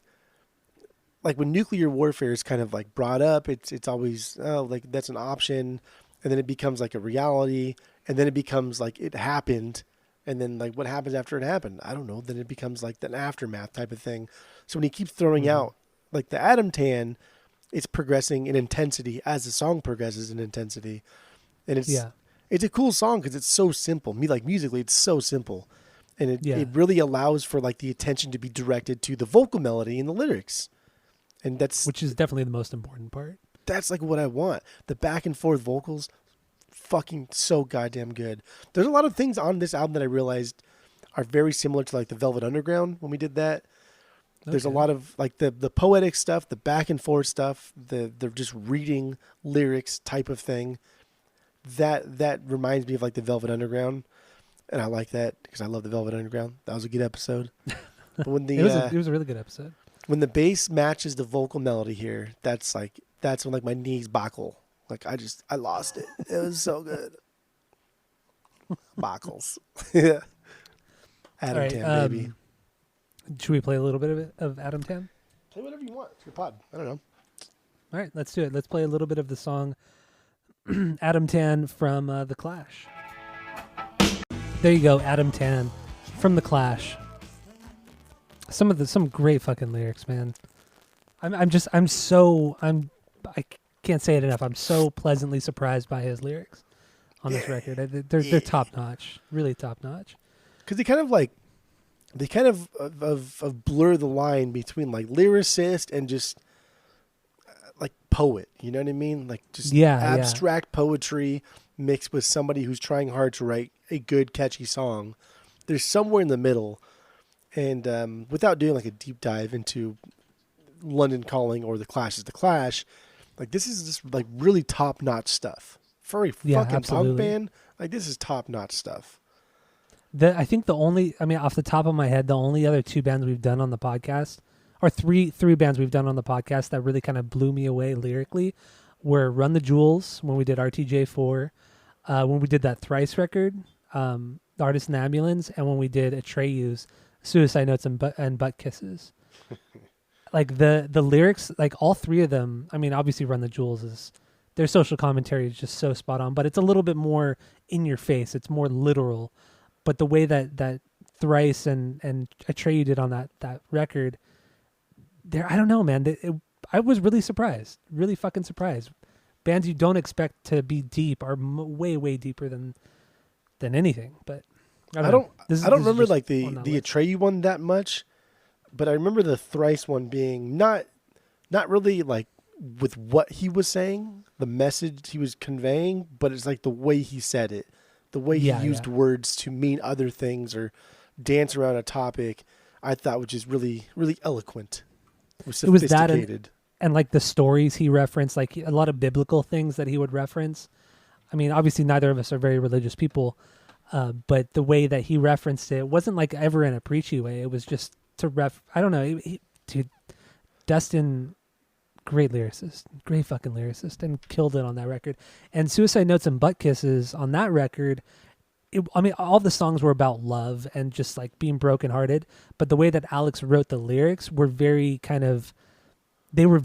like, when nuclear warfare is kind of, like, brought up, it's always, oh, like, that's an option. And then it becomes, like, a reality. And then it becomes, like, it happened. And then, like, what happens after it happened? I don't know. Then it becomes, like, an aftermath type of thing. So when he keeps throwing out, like, the atom tan, it's progressing in intensity as the song progresses in intensity. And it's a cool song because it's so simple. Like, musically, it's so simple. And it really allows for, like, the attention to be directed to the vocal melody and the lyrics. And which is definitely the most important part. That's, like, what I want. The back and forth vocals, fucking so goddamn good. There's a lot of things on this album that I realized are very similar to, like, the Velvet Underground when we did that. There's a lot of, like, the poetic stuff, the back and forth stuff, the just reading lyrics type of thing. That reminds me of, like, the Velvet Underground. And I like that because I love the Velvet Underground. That was a good episode. But when it was a really good episode. When the bass matches the vocal melody here, that's when, like, my knees buckle. Like, I lost it. It was so good. Buckles. Yeah. Adam Right, 10, baby. Should we play a little bit of Adam 10? Play whatever you want. It's your pod. I don't know. All right, let's do it. Let's play a little bit of the song Adam 10 from The Clash. There you go, Adam 10 from The Clash. Some great fucking lyrics, man. I can't say it enough. I'm so pleasantly surprised by his lyrics on this record. They're top notch, really top notch. Because they kind of blur the line between, like, lyricist and just, like, poet. You know what I mean? Like, just abstract poetry mixed with somebody who's trying hard to write a good, catchy song. There's somewhere in the middle. And without doing, like, a deep dive into London Calling or The Clash is The Clash, like, this is just, like, really top-notch stuff. For a fucking punk band, like, this is top-notch stuff. I think off the top of my head, the only other two bands we've done on the podcast, or three bands we've done on the podcast that really kind of blew me away lyrically, were Run the Jewels when we did RTJ4, when we did that Thrice record, The Artist in the Ambulance, and when we did Atreyu's Suicide Notes and Butt Kisses. Like the lyrics, like all three of them. I mean, obviously, Run the Jewels is their social commentary is just so spot on, but it's a little bit more in your face. It's more literal, but the way that Thrice and Atreyu did on that record, I don't know, man. I was really surprised, really fucking surprised. Bands you don't expect to be deep are way deeper than anything. But I don't remember like the Atreyu one that much, but I remember the Thrice one being not really like with what he was saying, the message he was conveying, but it's like the way he said it, the way he used words to mean other things or dance around a topic. I thought was just really eloquent. It was sophisticated. And like the stories he referenced, like a lot of biblical things that he would reference. I mean, obviously neither of us are very religious people, but the way that he referenced it wasn't like ever in a preachy way. It was just to I don't know. Dude, Dustin, great lyricist, great fucking lyricist, and killed it on that record. And Suicide Notes and Butt Kisses on that record, I mean, all the songs were about love and just like being brokenhearted, but the way that Alex wrote the lyrics were very kind of, they were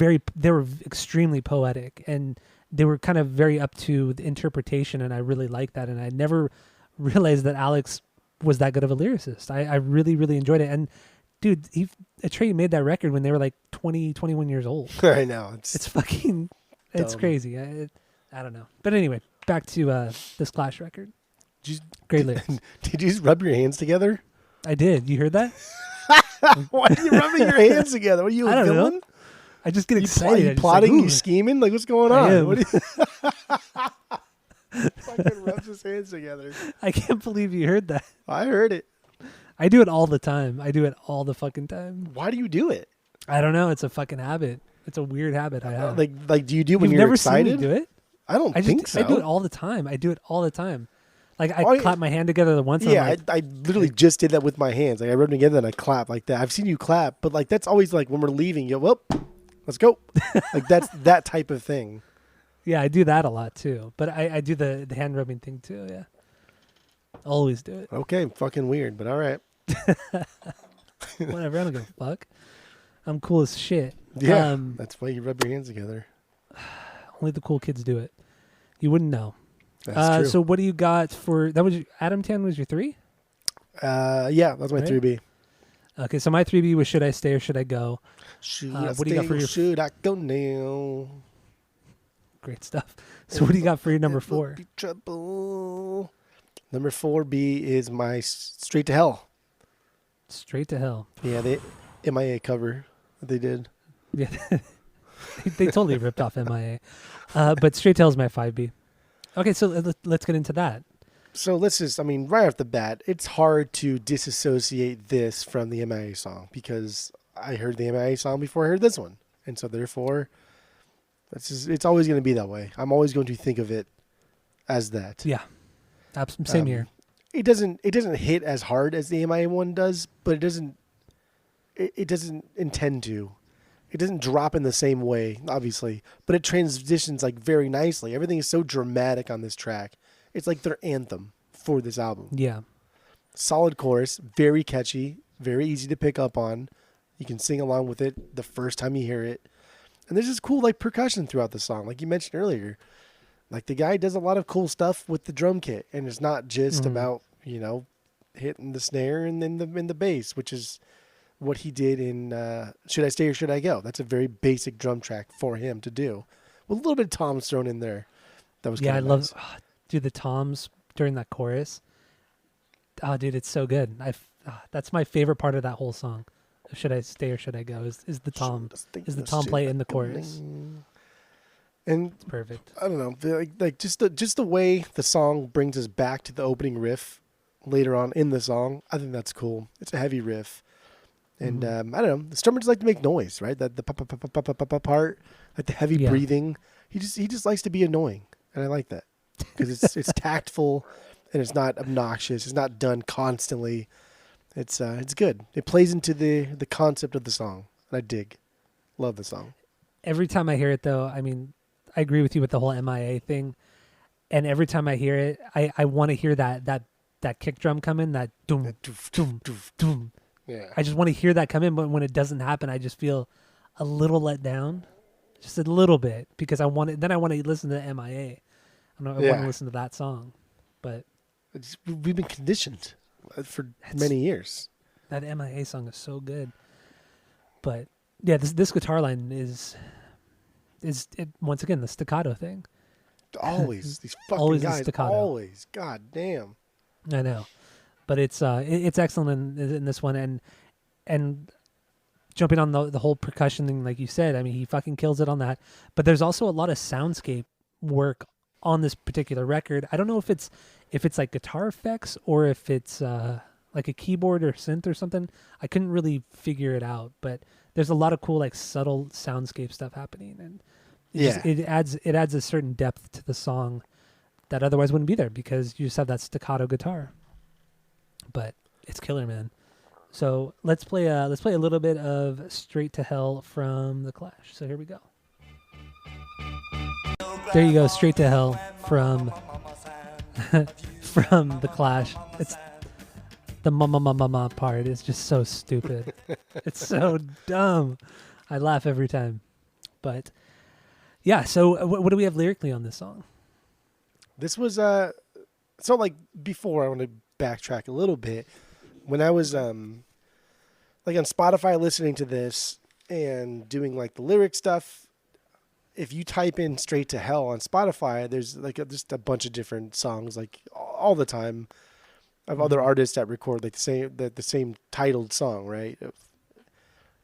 extremely poetic, and they were kind of very up to the interpretation, and I really liked that. And I never realized that Alex was that good of a lyricist. I really enjoyed it. And dude, Atreyu made that record when they were like 20, 21 years old. I know. It's fucking, it's crazy. I don't know. But anyway, back to this Clash record. Great lyrics. Did you just rub your hands together? I did. You heard that? Why are you rubbing your hands together? What are you, a villain? I just get excited. You plotting? You scheming? Like, what's going on? What fucking rubs his hands together. I can't believe you heard that. I heard it. I do it all the time. I do it all the fucking time. Why do you do it? I don't know. It's a fucking habit. It's a weird habit I have. Like, do you do it when you're excited? You've never seen me do it? I don't think so. I do it all the time. Like, I clap my hand together once. Yeah, like, I literally just did that with my hands. Like, I rubbed them together and I clap like that. I've seen you clap, but like that's always like when we're leaving, you go, well, let's go. Like that's that type of thing. Yeah, I do that a lot too. But I do the hand rubbing thing too, yeah. Always do it. Okay, fucking weird, but all right. Whatever, I don't give a fuck. I'm cool as shit. Yeah, that's why you rub your hands together. Only the cool kids do it. You wouldn't know. That's true. So what do you got for that? Was Adam Tan was your 3? Yeah, that's my 3B. Okay, so my 3B was Should I Stay or Should I Go? What do you got for your? Should I go now? Great stuff. So what do you got for your number 4? Trouble. Number 4B is my Straight to Hell. Straight to Hell. Yeah, the MIA cover that they did. Yeah, they totally ripped off MIA. But Straight to Hell is my 5B. Okay, so let's get into that. So right off the bat, it's hard to disassociate this from the MIA song because I heard the MIA song before I heard this one. And so therefore, it's always going to be that way. I'm always going to think of it as that. Yeah, same here. It doesn't hit as hard as the MIA one does, but it doesn't intend to. It doesn't drop in the same way, obviously, but it transitions like very nicely. Everything is so dramatic on this track. It's like their anthem for this album. Yeah. Solid chorus, very catchy, very easy to pick up on. You can sing along with it the first time you hear it. And there's this cool like percussion throughout the song, like you mentioned earlier. Like the guy does a lot of cool stuff with the drum kit, and it's not just about, hitting the snare and then the bass, which is what he did in Should I Stay or Should I Go? That's a very basic drum track for him to do, with a little bit of toms thrown in there. That was I nice. love, dude, the toms during that chorus. Oh, dude, it's so good. That's my favorite part of that whole song. Should I Stay or Should I Go? Is the tom play in the chorus? And it's perfect. I don't know, like just the way the song brings us back to the opening riff later on in the song. I think that's cool. It's a heavy riff. And I don't know, the Strummers like to make noise, right? That the pa part, like the heavy breathing. He just likes to be annoying, and I like that because it's tactful and it's not obnoxious. It's not done constantly. It's good. It plays into the concept of the song, and I dig. Love the song. Every time I hear it, though, I mean, I agree with you with the whole MIA thing. And every time I hear it, I want to hear that kick drum come in, that doom, Doof, doom, doof. doom. Yeah. I just want to hear that come in, but when it doesn't happen, I just feel a little let down, just a little bit, because I want it. Then I want to listen to MIA. I want to listen to that song, but We've been conditioned for That's- many years. that MIA song is so good. But yeah, this guitar line is it, once again the staccato thing. Always these fucking Always the guys. staccato. Always, god damn. I know, but it's excellent in this one, and jumping on the whole percussion thing, like you said, I mean, he fucking kills it on that. But there's also a lot of soundscape work on this particular record. I don't know if it's like guitar effects or if it's like a keyboard or synth or something. I couldn't really figure it out, but there's a lot of cool like subtle soundscape stuff happening, and it adds a certain depth to the song that otherwise wouldn't be there because you just have that staccato guitar. But it's killer, man. So let's play a little bit of Straight to Hell from The Clash. So here we go. There you go, Straight to Hell from from The Clash. It's the ma part is just so stupid. It's so dumb. I laugh every time. But yeah, so what do we have lyrically on this song? This was so like before I want to backtrack a little bit. When I was like on Spotify listening to this and doing like the lyric stuff, if you type in Straight to Hell on Spotify, there's like just a bunch of different songs like all the time of other artists that record like the same titled song, right?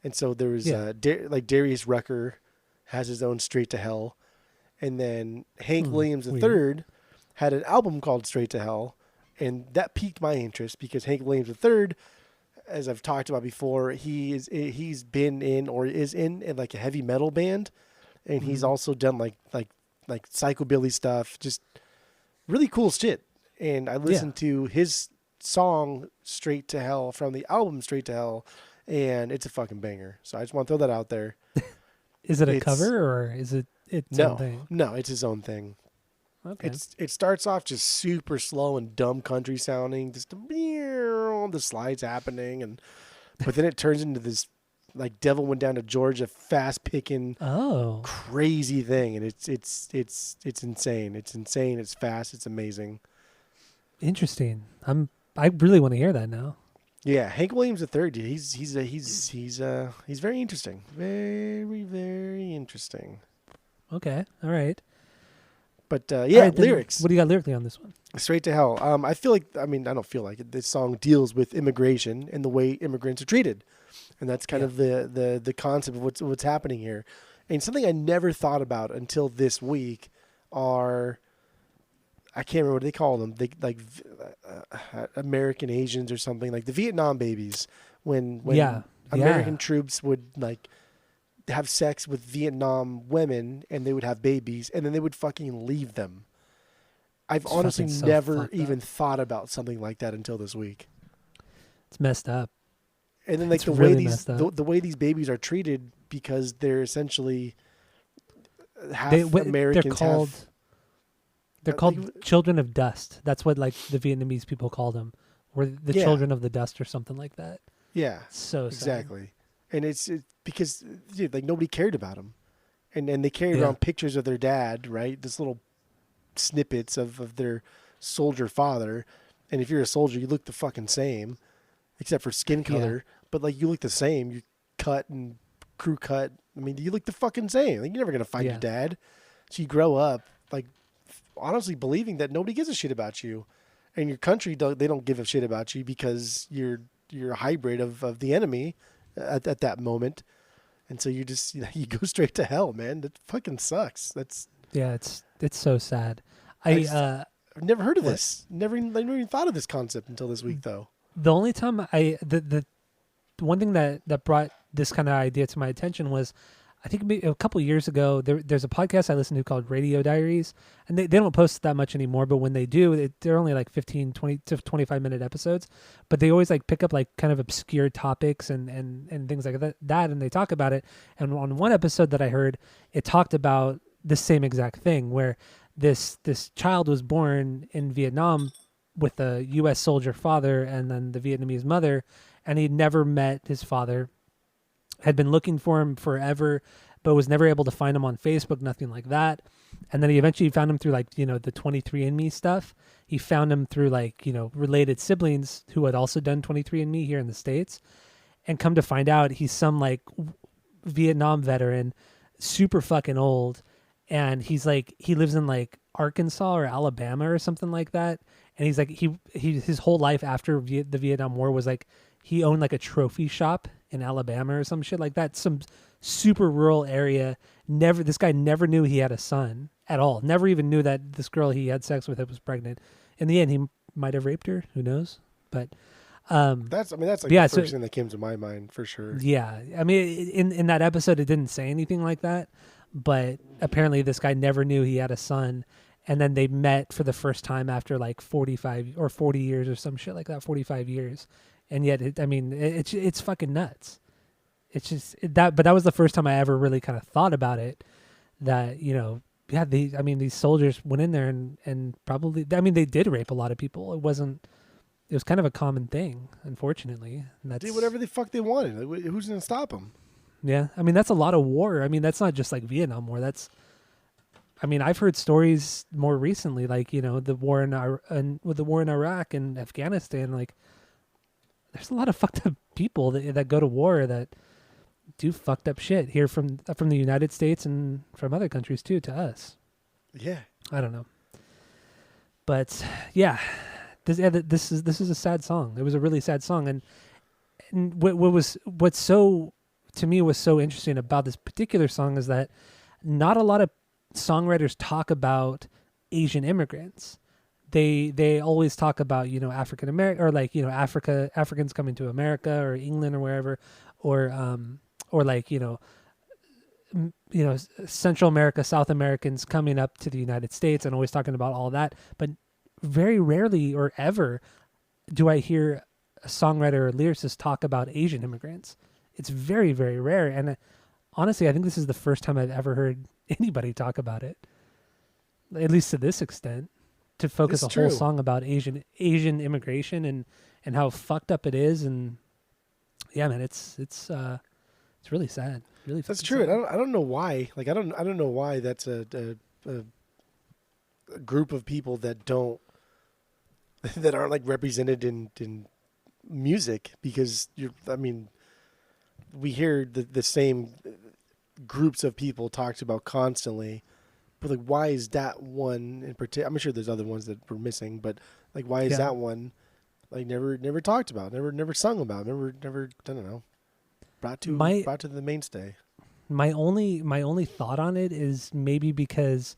And so there was like Darius Rucker has his own Straight to Hell, and then Hank Williams III had an album called Straight to Hell, and that piqued my interest because Hank Williams III, as I've talked about before, he's been in or is in like a heavy metal band, and he's also done like psychobilly stuff, just really cool shit. And I listened to his song Straight to Hell from the album Straight to Hell, and it's a fucking banger. So I just want to throw that out there. Is it a cover or is it its own thing? No, it's his own thing. Okay. It starts off just super slow and dumb country sounding, just the slides happening, but then it turns into this like Devil Went Down to Georgia fast picking crazy thing, and it's insane. It's insane. It's fast. It's amazing. Interesting. I really want to hear that now. Yeah, Hank Williams III. Dude, he's very interesting. Very, very interesting. Okay. All right. But right, lyrics. What do you got lyrically on this one? Straight to Hell. I feel like, I don't feel like it. This song deals with immigration and the way immigrants are treated, and that's kind of the concept of what's happening here. And something I never thought about until this week are, I can't remember what they call them. They like American Asians or something, like the Vietnam babies. When American troops would like have sex with Vietnam women and they would have babies and then they would fucking leave them. I've honestly never even thought about something like that until this week. It's messed up. And then like the way these babies are treated, because they're essentially Americans. They're called children of dust. That's what like the Vietnamese people call them. Or the children of the dust or something like that. Yeah. So exactly. Sad. And it's because like nobody cared about them, and they carried around pictures of their dad, right? This little snippets of their soldier father, and if you're a soldier, you look the fucking same, except for skin color. But like you look the same, you cut and crew cut. I mean, you look the fucking same. Like you're never gonna find your dad. So you grow up like honestly believing that nobody gives a shit about you, and your country they don't give a shit about you because you're a hybrid of the enemy. At that moment, and so you just you go straight to hell, man. That fucking sucks. It's so sad. I've never heard of this. Never even thought of this concept until this week, though. The only time the one thing that brought this kind of idea to my attention was, I think maybe a couple of years ago, there's a podcast I listen to called Radio Diaries, and they don't post that much anymore, but when they do, they're only like 15, 20 to 25-minute episodes, but they always like pick up like kind of obscure topics and things like that, and they talk about it. And on one episode that I heard, it talked about the same exact thing where this child was born in Vietnam with a U.S. soldier father and then the Vietnamese mother, and he'd never met his father, had been looking for him forever, but was never able to find him on Facebook, nothing like that. And then he eventually found him through like, the 23andMe stuff. He found him through like, related siblings who had also done 23andMe here in the States. And come to find out, he's some like Vietnam veteran, super fucking old. And he's like, he lives in like Arkansas or Alabama or something like that. And he's like, he his whole life after the Vietnam War was like, he owned like a trophy shop in Alabama or some shit like that. Some super rural area. This guy never knew he had a son at all. Never even knew that this girl he had sex with was pregnant. In the end, he might have raped her. Who knows? But that's like the first thing that came to my mind for sure. Yeah, I mean, in that episode, it didn't say anything like that, but apparently this guy never knew he had a son, and then they met for the first time after like 45 or 40 years or some shit like that, 45 years, and yet, it's fucking nuts. It's just but that was the first time I ever really kind of thought about it. That these soldiers went in there and probably, they did rape a lot of people. It was kind of a common thing, unfortunately. And did whatever the fuck they wanted. Who's going to stop them? Yeah. That's a lot of war. That's not just like Vietnam War. I've heard stories more recently, like, the war with the war in Iraq and Afghanistan. Like, there's a lot of fucked up people that go to war that do fucked up shit here from the United States and from other countries too, to us. Yeah. I don't know. But yeah. This is a sad song. It was a really sad song, and what's so to me was so interesting about this particular song is that not a lot of songwriters talk about Asian immigrants. They always talk about African American, or like Africans coming to America or England or wherever, or like Central America, South Americans coming up to the United States, and always talking about all that, but very rarely or ever do I hear a songwriter or lyricist talk about Asian immigrants. It's very, very rare. And honestly, I think this is the first time I've ever heard anybody talk about it, at least to this extent, to focus it's a whole true. song about Asian immigration and how fucked up it is. And yeah, man, it's really sad. Really, that's true. Sad. I don't know why. Like, I don't know why that's a group of people that aren't like represented in music, because we hear the same groups of people talked about constantly, but like, why is that one in particular? I'm sure there's other ones that we're missing, but like, why is that one like never talked about, never sung about, never I don't know, brought to the mainstay? My only thought on it is maybe because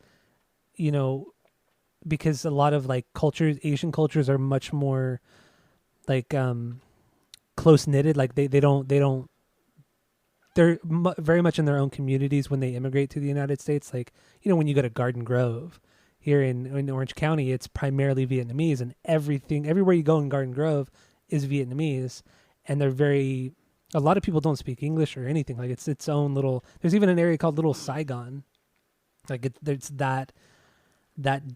because a lot of like cultures, Asian cultures, are much more like close knitted. Like they're very much in their own communities when they immigrate to the United States. Like, when you go to Garden Grove here in Orange County, it's primarily Vietnamese, and everywhere you go in Garden Grove is Vietnamese, and a lot of people don't speak English or anything. Like, it's its own little. There's even an area called Little Saigon. Like, there's that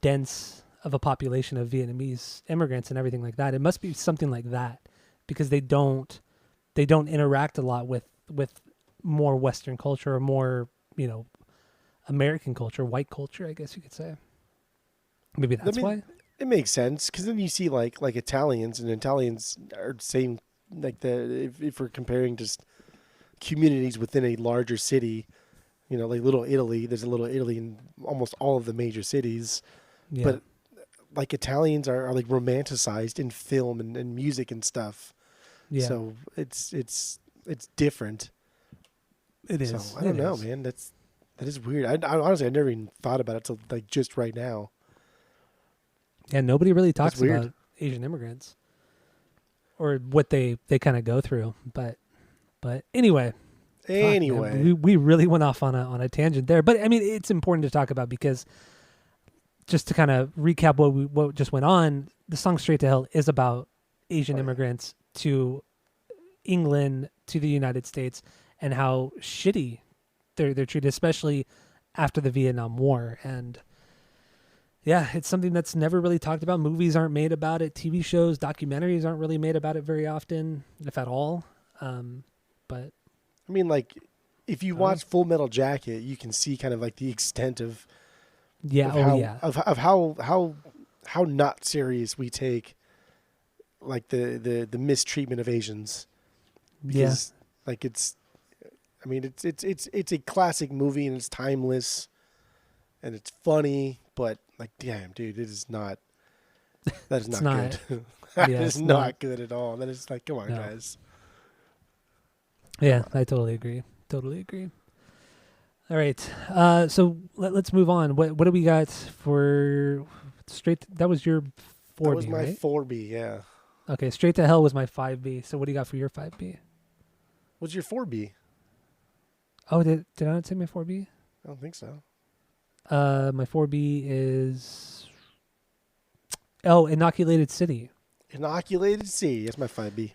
dense of a population of Vietnamese immigrants and everything like that. It must be something like that, because they don't interact a lot with more Western culture, or more, American culture, white culture, I guess you could say. Maybe that's why. It makes sense, because then you see like Italians, and Italians are same, like if we're comparing just communities within a larger city, like Little Italy. There's a Little Italy in almost all of the major cities, but like Italians are like romanticized in film and music and stuff. Yeah. So it's different. It is. So I don't know, man. That is weird. I honestly, I never even thought about it till like just right now. Yeah, nobody really talks about Asian immigrants or what they kind of go through. But anyway. Anyway, we really went off on a tangent there, but it's important to talk about, because just to kind of recap what just went on, the song "Straight to Hell" is about Asian immigrants to England, to the United States, and how shitty they're treated, especially after the Vietnam War. And yeah, it's something that's never really talked about. Movies aren't made about it. TV shows, documentaries aren't really made about it very often, if at all. But I mean, like, if you Oh. watch Full Metal Jacket, you can see kind of like the extent of yeah, how yeah, of how not serious we take like the mistreatment of Asians. Because like it's, I mean, it's a classic movie and it's timeless, and it's funny, but like, damn, dude, it is not. That is It's not not. good. That Yeah, is it's not not. good at all. That is like, come on, No. guys. Yeah, I totally agree. Totally agree. All right. So let's move on. What do we got for straight? That was your 4B, That was my right? 4B. Yeah. Okay, Straight to Hell was my 5B. So what do you got for your 5B? What's your 4B? Oh, did I not say my 4B? I don't think so. My 4B is Inoculated City. Inoculated Sea. That's my 5B.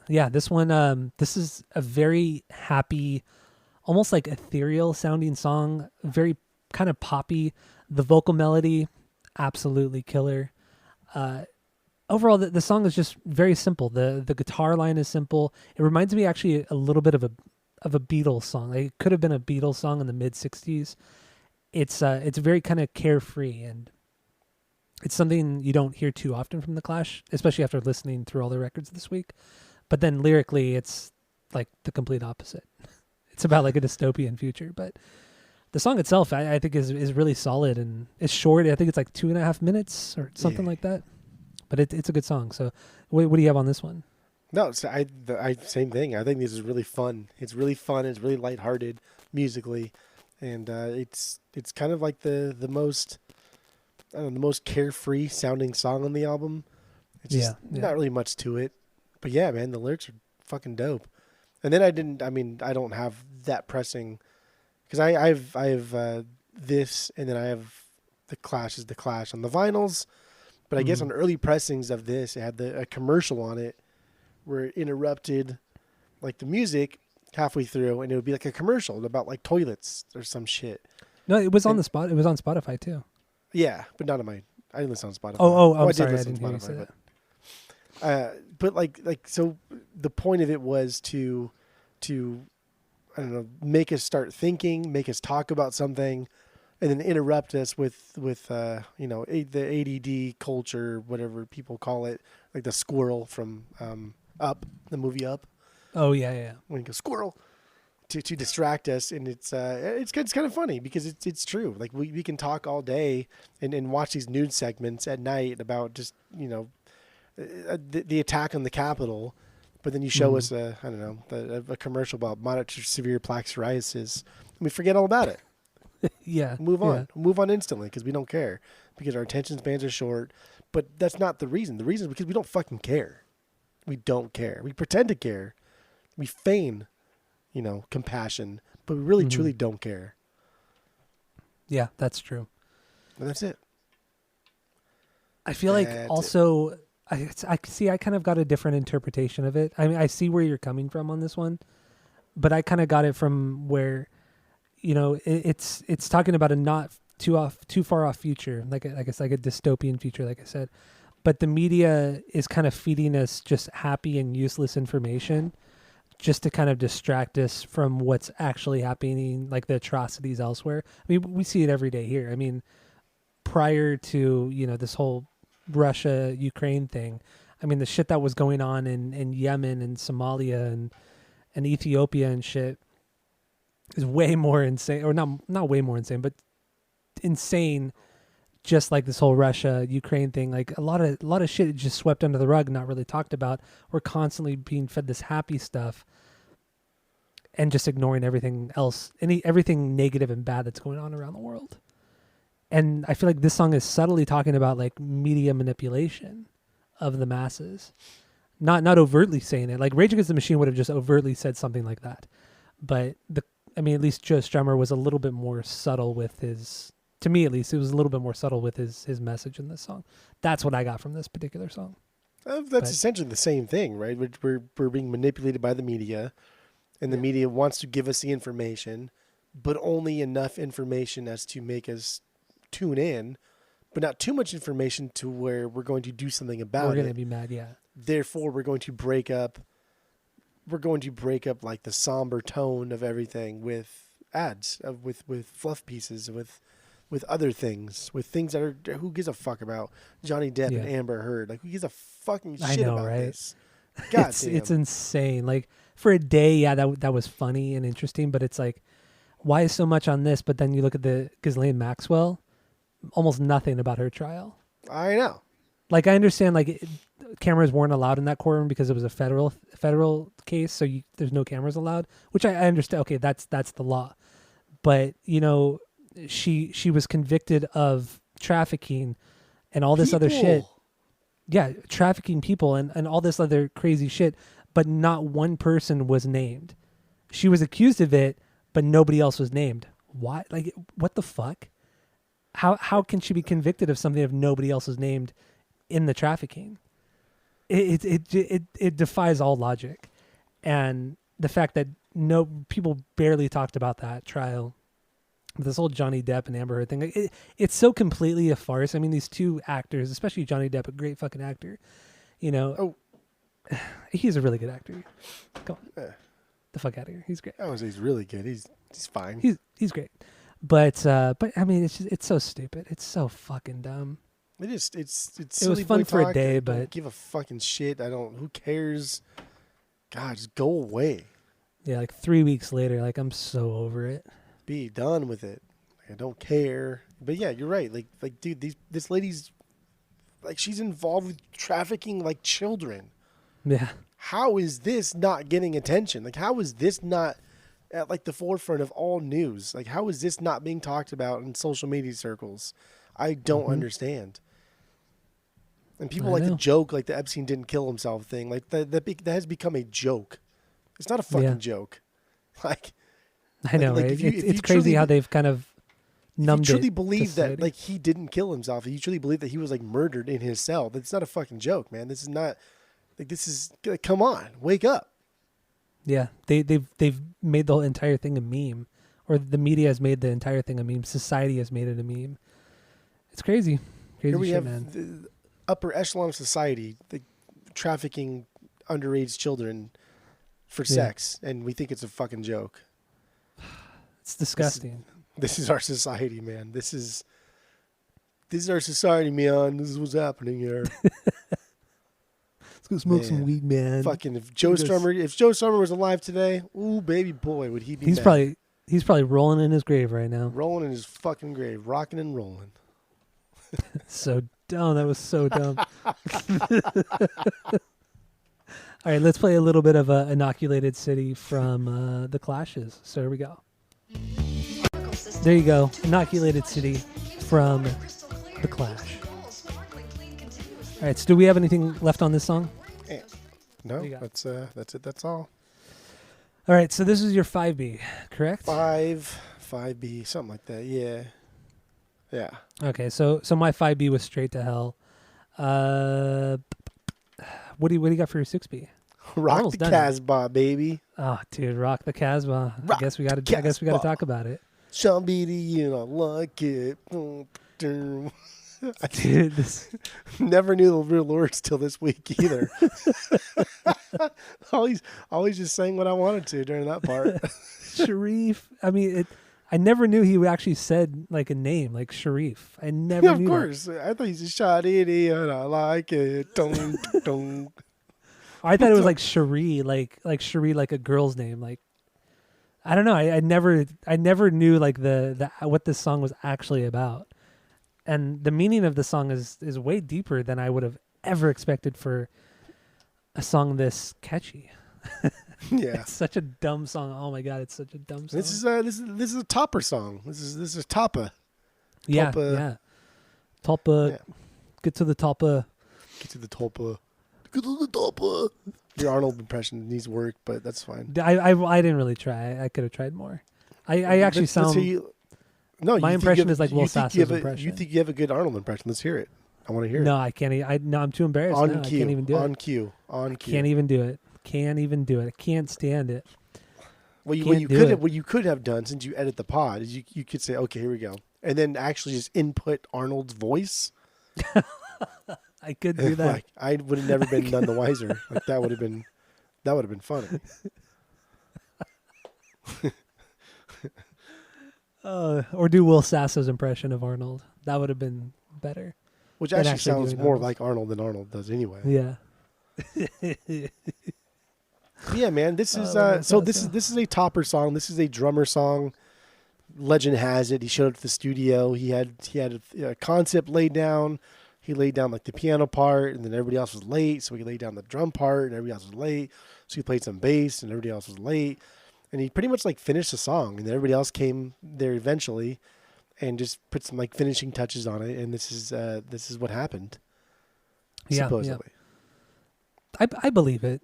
Yeah, this one. This is a very happy, almost like ethereal sounding song. Very kind of poppy. The vocal melody, absolutely killer. Overall, the song is just very simple. The guitar line is simple. It reminds me actually a little bit of a Beatles song. Like, it could have been a Beatles song in the mid '60s. It's very kind of carefree, and it's something you don't hear too often from the Clash, especially after listening through all the records this week. But then lyrically, it's like the complete opposite. It's about like a dystopian future, but the song itself, I think, is really solid, and it's short. I think it's like 2.5 minutes or something Yeah. like that. But it's a good song. So, what do you have on this one? No, so I same thing. I think this is really fun. It's really fun. It's really lighthearted musically, and it's kind of like the most, I don't know, the most carefree sounding song on the album. It's just Yeah. not really much to it, but yeah, man, the lyrics are fucking dope. And then I don't have that pressing, because I have this, and then I have the Clash is the Clash on the vinyls. But I guess Mhm. on early pressings of this, it had a commercial on it where it interrupted like the music halfway through, and it would be like a commercial about like toilets or some shit. No, it was on And- the spot. It was on Spotify too. Yeah, but not on my. I didn't listen on Spotify. I'm I sorry, I listen didn't hear you say that. but like so, the point of it was to I don't know, make us start thinking, make us talk about something, and then interrupt us with you know, the ADD culture, whatever people call it, like the squirrel from Up, the movie Up, Oh yeah. when you go squirrel, to distract us. And it's kind of funny because it's true. Like we can talk all day and watch these news segments at night about just, you know, the attack on the Capitol, but then you show us I don't know, a commercial about moderate to severe plaque psoriasis, and we forget all about it. Yeah. Move on. Yeah. Move on instantly because we don't care, because our attention spans are short. But that's not the reason. The reason is because we don't fucking care. We don't care. We pretend to care. We feign, you know, compassion, but we really Mhm. truly don't care. Yeah, that's true. And that's it. I feel like That's it. also I see I kind of got a different interpretation of it. I mean, I see where you're coming from on this one, but I kind of got it from where, you know, it's talking about a not too far off future, like I guess like a dystopian future, like I said. But the media is kind of feeding us just happy and useless information, just to kind of distract us from what's actually happening, like the atrocities elsewhere. I mean, we see it every day here. I mean, prior to, you know, this whole Russia Ukraine thing, I mean, the shit that was going on in Yemen and Somalia and Ethiopia and shit is way more insane, or not way more insane, but insane. Just like this whole Russia Ukraine thing, like a lot of shit just swept under the rug, not really talked about. We're constantly being fed this happy stuff, and just ignoring everything else, everything negative and bad that's going on around the world. And I feel like this song is subtly talking about like media manipulation of the masses, not overtly saying it. Like Rage Against the Machine would have just overtly said something like that, but at least Joe Strummer was a little bit more subtle with his. To me, at least, it was a little bit more subtle with his message in this song. That's what I got from this particular song. That's But- essentially the same thing, right? We're being manipulated by the media, and the media wants to give us the information, but only enough information as to make us tune in, but not too much information to where we're going to do something about We're it. going to be mad, yeah. Therefore, we're going to break up like the somber tone of everything with ads, with fluff pieces, with other things, with things that are, who gives a fuck about Johnny Depp and Amber Heard? Like, who gives a fucking shit about right? this? God It's insane. Like, for a day, yeah, that was funny and interesting, but it's like, why is so much on this? But then you look at the Ghislaine Maxwell, almost nothing about her trial. I know. Like, I understand, like, cameras weren't allowed in that courtroom because it was a federal case, so there's no cameras allowed, which I understand. Okay, that's the law. But, she was convicted of trafficking and all this other shit. Yeah, trafficking people and all this other crazy shit, but not one person was named. She was accused of it, but nobody else was named. Why? Like, what the fuck? How can she be convicted of something if nobody else is named in the trafficking? It defies all logic, and the fact that no people barely talked about that trial, this whole Johnny Depp and Amber Heard thing. It's so completely a farce. I mean, these two actors, especially Johnny Depp, a great fucking actor. He's a really good actor. Come on, the fuck out of here. He's great. I would say he's really good. He's fine. He's great. But I mean, it's so stupid. It's so fucking dumb. It was fun for a day, but give a fucking shit. Who cares? God, just go away. Yeah, like 3 weeks later, like, I'm so over it. Be done with it. I don't care. But yeah, you're right. Like, dude, this lady's like, she's involved with trafficking like children. Yeah. How is this not getting attention? Like, how is this not at like the forefront of all news? Like, how is this not being talked about in social media circles? I don't understand. And people like to joke like the Epstein didn't kill himself thing. Like that has become a joke. It's not a fucking joke. Like, I know, right? It's crazy how they've kind of numbed it. You truly believe that like he didn't kill himself. You truly believe that he was like murdered in his cell. That's not a fucking joke, man. This is not like, this is, come on, wake up. Yeah, they've made the whole entire thing a meme, or the media has made the entire thing a meme. Society has made it a meme. It's crazy. Here we shit, have man. The upper echelon of society, trafficking underage children for sex, and we think it's a fucking joke. It's disgusting. This is our society, man. This is our society, man. This is what's happening here. Let's go smoke some weed, man. Fucking if Joe Strummer was alive today, ooh baby boy, would he be? He's probably rolling in his grave right now. Rolling in his fucking grave, rocking and rolling. So dumb. That was so dumb. All right, let's play a little bit of Inoculated City from The Clashes. So here we go. There you go. Inoculated City from The Clash. All right, so do we have anything left on this song? No, that's it. That's all. All right, so this is your 5B, correct? 5B, something like that. Yeah. Yeah. Okay, so my 5B was Straight to Hell. What do you got for your 6B? Rock the Casbah, baby. Oh, dude, Rock the Casbah. I guess we got to talk about it. Somebody, like it. Dude, never knew the real words till this week either. always just saying what I wanted to during that part. Sharif. I mean, I never knew he actually said like a name, like Sharif. I never knew. Of course, I thought he just shot it, and I like it. Dong, dong. I thought it was like Cherie, like Cherie, like a girl's name. Like, I don't know. I never knew like the what this song was actually about. And the meaning of the song is way deeper than I would have ever expected for a song this catchy. Yeah, it's such a dumb song. Oh my god, it's such a dumb song. This is a topper song. This is Toppa. Yeah, yeah. Toppa, yeah. Get to the Toppa. Get to the Toppa. Get to the Toppa. Your Arnold impression needs work, but that's fine. I didn't really try. I could have tried more. I actually sound. No, my impression is like Will Sasso's impression. You think you have a good Arnold impression? Let's hear it. I want to hear it. No, I can't. I'm too embarrassed. On now. cue. I can't even do it. On cue. Can't even do it. Can't even do it. I can't stand it. What Can't you do could it. have, what you could have done since you edit the pod is you could say, okay, here we go, and then actually just input Arnold's voice. I could do that. Like I would have never been none the wiser. Like that would have been funny. Or do Will Sasso's impression of Arnold. That would have been better. Which Than actually actually sounds doing more Arnold. like Arnold than Arnold does anyway. Yeah. Yeah, man. This is Will so Sasso. this is a topper song. This is a drummer song. Legend has it he showed up to the studio. He had a concept laid down. He laid down like the piano part, and then everybody else was late, so he laid down the drum part, and everybody else was late. So he played some bass, and everybody else was late. And he pretty much like finished the song, and then everybody else came there eventually, and just put some like finishing touches on it. And this is what happened. Yeah, Supposedly. I believe it.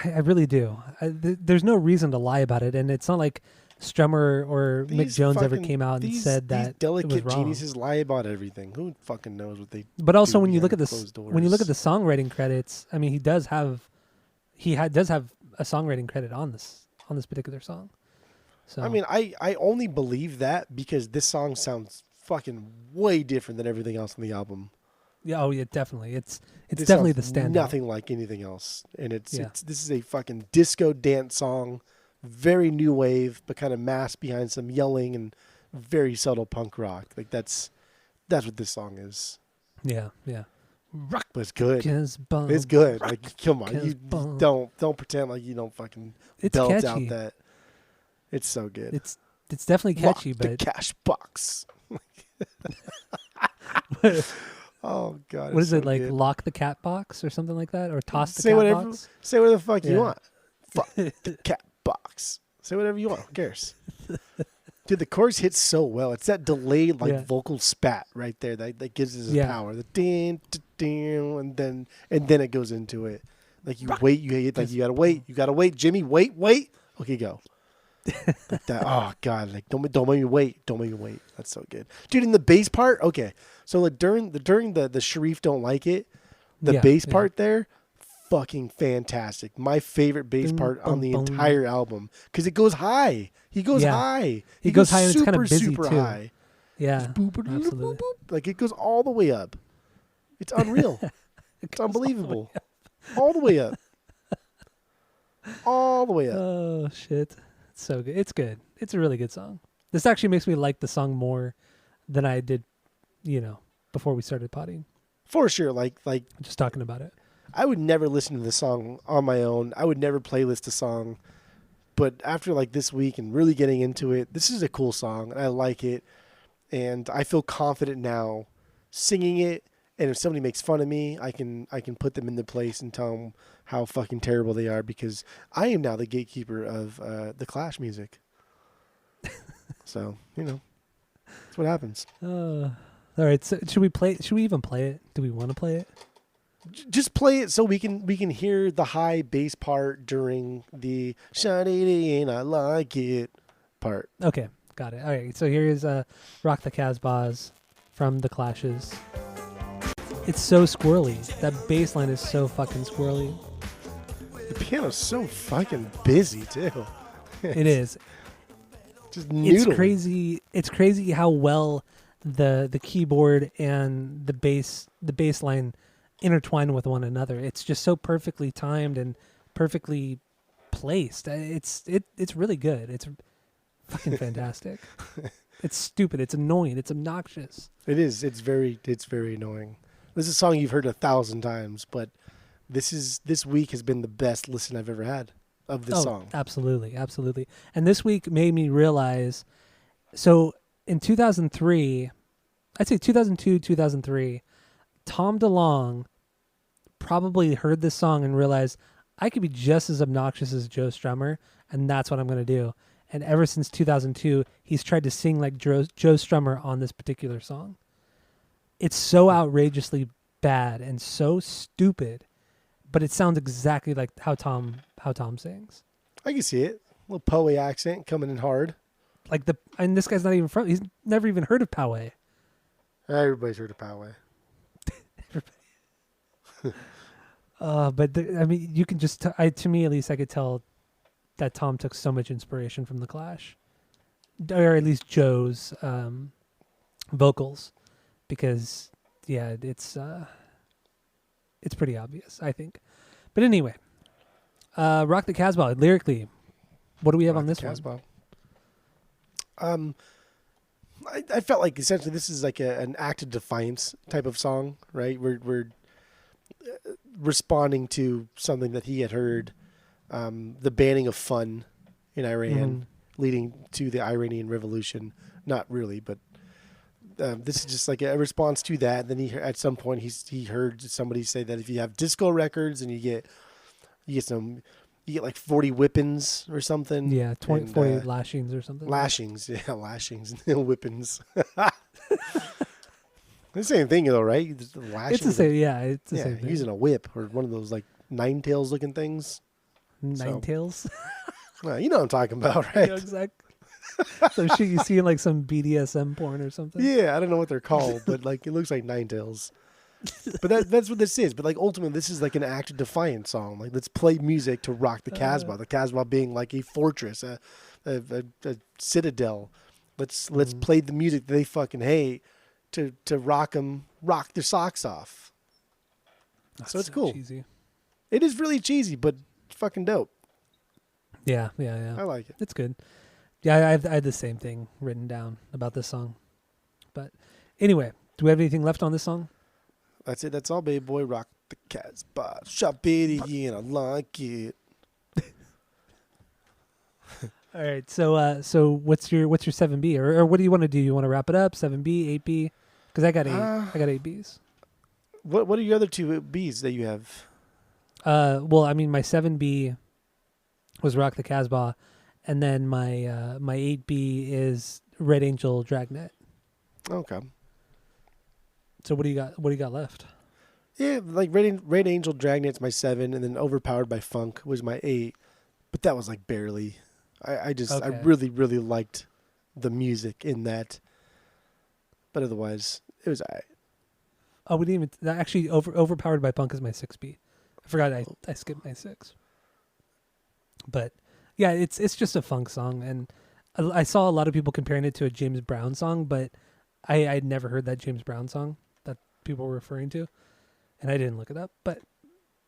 I really do. There's no reason to lie about it, and it's not like Strummer or Mick These Jones ever fucking- came out and these- said these that it was delicate wrong. geniuses lie about everything. Who fucking knows what they? But also, do when you look at behind this, closed when you look at the doors. songwriting credits, I mean, he does have a songwriting credit on this particular song. So I mean, I only believe that because this song sounds fucking way different than everything else on the album. yeah, oh yeah, definitely. It's This definitely the sounds standout. Nothing like anything else, and Yeah. this is a fucking disco dance song, very new wave, but kind of masked behind some yelling and very subtle punk rock. Like that's what this song is. Yeah, yeah. Rock, but it's good. Kiss bum. It's good. Like come on, Kiss you bum. don't pretend like you don't fucking It's belt catchy. out that. It's so good. It's definitely Lock catchy, the but cash box. Oh god, what it's is it so like? good. Lock the cat box or something like that, or toss the Say cat whatever. box? Say whatever the fuck Yeah. you want. Fuck the cat box. Say whatever you want. Who cares? Dude, the chorus hits so well. It's that delayed like Yeah. vocal spat right there that gives us Yeah. power. The din, din, and then it goes into it. Like you wait, you gotta wait, Jimmy, wait. Okay, go. Like that. Oh god, like don't make me wait. Don't make me wait. That's so good, dude. In the bass part, okay. So like during the Sharif don't like it, the Yeah, bass yeah. part there, fucking fantastic. My favorite bass Ding, part on the bum, bum. entire album because it goes high. He goes Yeah. high. He goes high and it's super, kinda busy, super too. high. Yeah, Boop, boop, boop, absolutely. boop, boop. Like it goes all the way up. It's unreal. It's unbelievable. All the way up. All the way up. Oh shit, it's so good. It's good. It's a really good song. This actually makes me like the song more than I did, before we started potting. For sure. Like Just talking about it. I would never listen to the song on my own. I would never playlist a song. But after like this week and really getting into it, this is a cool song and I like it. And I feel confident now singing it. And if somebody makes fun of me, I can put them in the place and tell them how fucking terrible they are because I am now the gatekeeper of the Clash music. So, that's what happens. All right. So should we play? Should we even play it? Do we want to play it? Just play it so we can hear the high bass part during the shiny and I like it part. Okay, got it. All right. So here is "Rock the Casbahs" from the Clashes. It's so squirrely. That bass line is so fucking squirrely. The piano's so fucking busy too. It is. Just It's noodling. crazy. It's crazy how well the keyboard and the bass line intertwine with one another. It's just so perfectly timed and perfectly placed. It's really good. It's fucking fantastic. It's stupid. It's annoying. It's obnoxious. It is. It's very annoying. This is a song you've heard 1,000 times, but this week has been the best listen I've ever had of this song. Absolutely, absolutely. And this week made me realize. So in 2003, I'd say 2002, 2003, Tom DeLonge probably heard this song and realized I could be just as obnoxious as Joe Strummer, and that's what I'm going to do. And ever since 2002, he's tried to sing like Joe Strummer on this particular song. It's so outrageously bad and so stupid, but it sounds exactly like how Tom sings. I can see it. A little Poe accent coming in hard. Like and this guy's not even from. He's never even heard of Poway. Everybody's heard of Poway. But I mean, you can just. To me, at least, I could tell that Tom took so much inspiration from the Clash, or at least Joe's vocals, because yeah, it's pretty obvious, I think. But anyway, Rock the Casbah, lyrically, what do we have Rock on the this one? Casbah. I felt like essentially this is like an act of defiance type of song, right? We're responding to something that he had heard, the banning of fun in Iran, leading to the Iranian Revolution. Not really, but this is just like a response to that. Then at some point he heard somebody say that if you have disco records and you get like 40 whippings or something. Yeah, 40 lashings or something. Lashings, yeah, lashings, whippings. The same thing though, right? It's the same. Yeah, it's the same thing. Using a whip or one of those like nine tails looking things. Nine tails. Well, you know what I'm talking about, right? Yeah, exactly. Some shit you see in like some BDSM porn or something. Yeah, I don't know what they're called, but like it looks like nine tails. But that's what this is. But like ultimately, this is like an act of defiance song. Like let's play music to rock the Casbah. The Casbah being like a fortress, a citadel. Let's play the music that they fucking hate to rock their socks off. That's so it's cool. Cheesy. It is really cheesy, but fucking dope. Yeah. I like it. It's good. Yeah, I had the same thing written down about this song. But anyway, do we have anything left on this song? That's it. That's all, baby boy. Rock the Casbah. Shop it and I like it. All right. So what's your 7B or what do you want to do? You want to wrap it up? 7B, 8B? Because I got 8. I got 8 Bs. What are your other 2 Bs that you have? Well, I mean, my 7B was Rock the Casbah, and then my 8B is Red Angel Dragnet. Okay. So what do you got? What do you got left? Yeah, like Red Angel Dragnet's my 7, and then Overpowered by Funk was my 8, but that was like barely. I really really liked the music in that, but otherwise it was alright. Oh, we didn't even actually Overpowered by Funk is my 6B. I forgot I skipped my 6. But yeah, it's just a funk song, and I saw a lot of people comparing it to a James Brown song, but I'd never heard that James Brown song that people were referring to, and I didn't look it up. But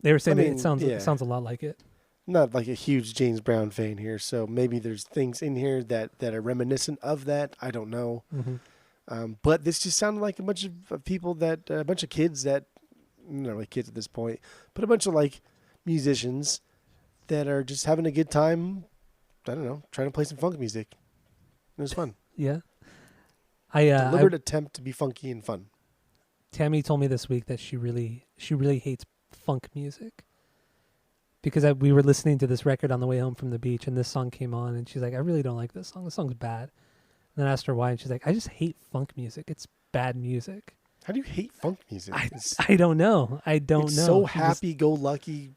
they were saying it sounds a lot like it. Not like a huge James Brown fan here, so maybe there's things in here that are reminiscent of that. I don't know. But this just sounded like a bunch of people a bunch of kids that, not really kids at this point, but a bunch of like musicians that are just having a good time. I don't know, trying to play some funk music. It was fun. Yeah. Deliberate attempt to be funky and fun. Tammy told me this week that she really hates funk music because we were listening to this record on the way home from the beach, and this song came on, and she's like, I really don't like this song. This song's bad. And then I asked her why, and she's like, I just hate funk music. It's bad music. How do you hate funk music? I don't know. It's so happy-go-lucky.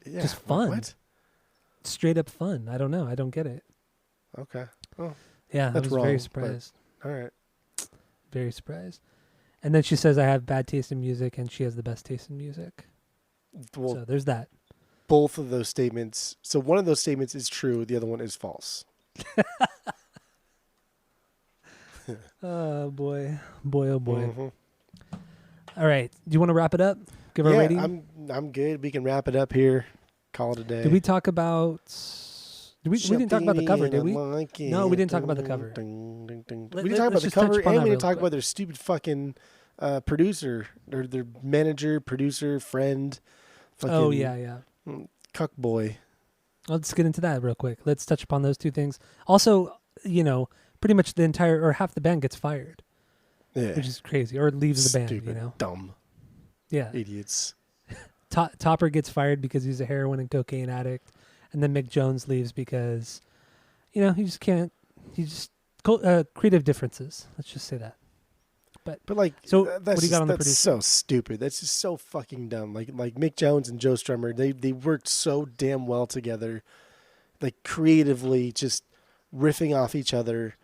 Yeah, just fun. What? Straight up fun. I don't know. I don't get it. Okay. Oh, yeah, I was wrong, very surprised. All right. Very surprised. And then she says I have bad taste in music, and she has the best taste in music. Well, so there's that. Both of those statements. So one of those statements is true. The other one is false. Oh, boy. Oh, boy. Mm-hmm. All right. Do you want to wrap it up? Give our rating? I'm good. We can wrap it up here. Call it a day. Did we talk about... we didn't talk about the cover, did we? No, we didn't talk about the cover. We didn't talk about the cover, and we didn't talk about their stupid fucking producer, or their manager, producer, friend. Oh, yeah. Cuck boy. Let's get into that real quick. Let's touch upon those two things. Also, pretty much the entire, or half the band gets fired. Yeah. Which is crazy. Or leaves the band, Stupid, dumb. Yeah. Idiots. Topper gets fired because he's a heroin and cocaine addict. And then Mick Jones leaves because, he just can't. Creative differences. Let's just say that. But like, so what do you got on the producer? That's so stupid. That's just so fucking dumb. Like Mick Jones and Joe Strummer, they worked so damn well together, like creatively, just riffing off each other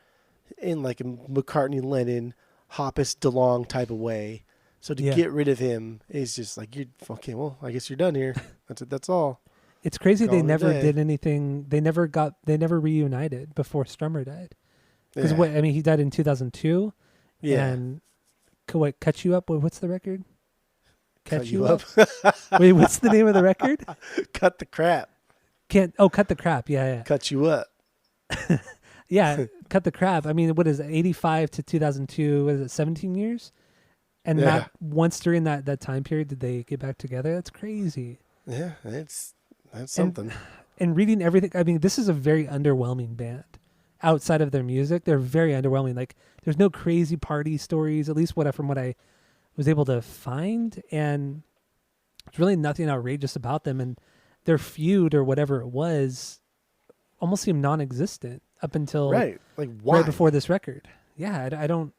in like a McCartney, Lennon, Hoppus, DeLonge type of way. So to get rid of him is just like, you're okay. Well, I guess you're done here. That's it. That's all. It's crazy Call they it a never day. did anything. They never reunited before Strummer died. Because Yeah. what I mean, he died in 2002, Yeah. and what Cut You Up? What's the record? Cut Catch you You up. Up. Wait, what's the name of the record? Cut the crap. Cut the Crap. Yeah, Cut you up. yeah. Cut the Crap. I mean, what is it? 85 to 2002? What is it? 17 years? And Yeah. not once during that time period did they get back together. That's crazy. Yeah, that's something. And reading everything, I mean, this is a very underwhelming band. Outside of their music, they're very underwhelming. Like, there's no crazy party stories, at least from what I was able to find, and there's really nothing outrageous about them. And their feud or whatever it was almost seemed non-existent up until Right. Like why? right before this record. Yeah, I don't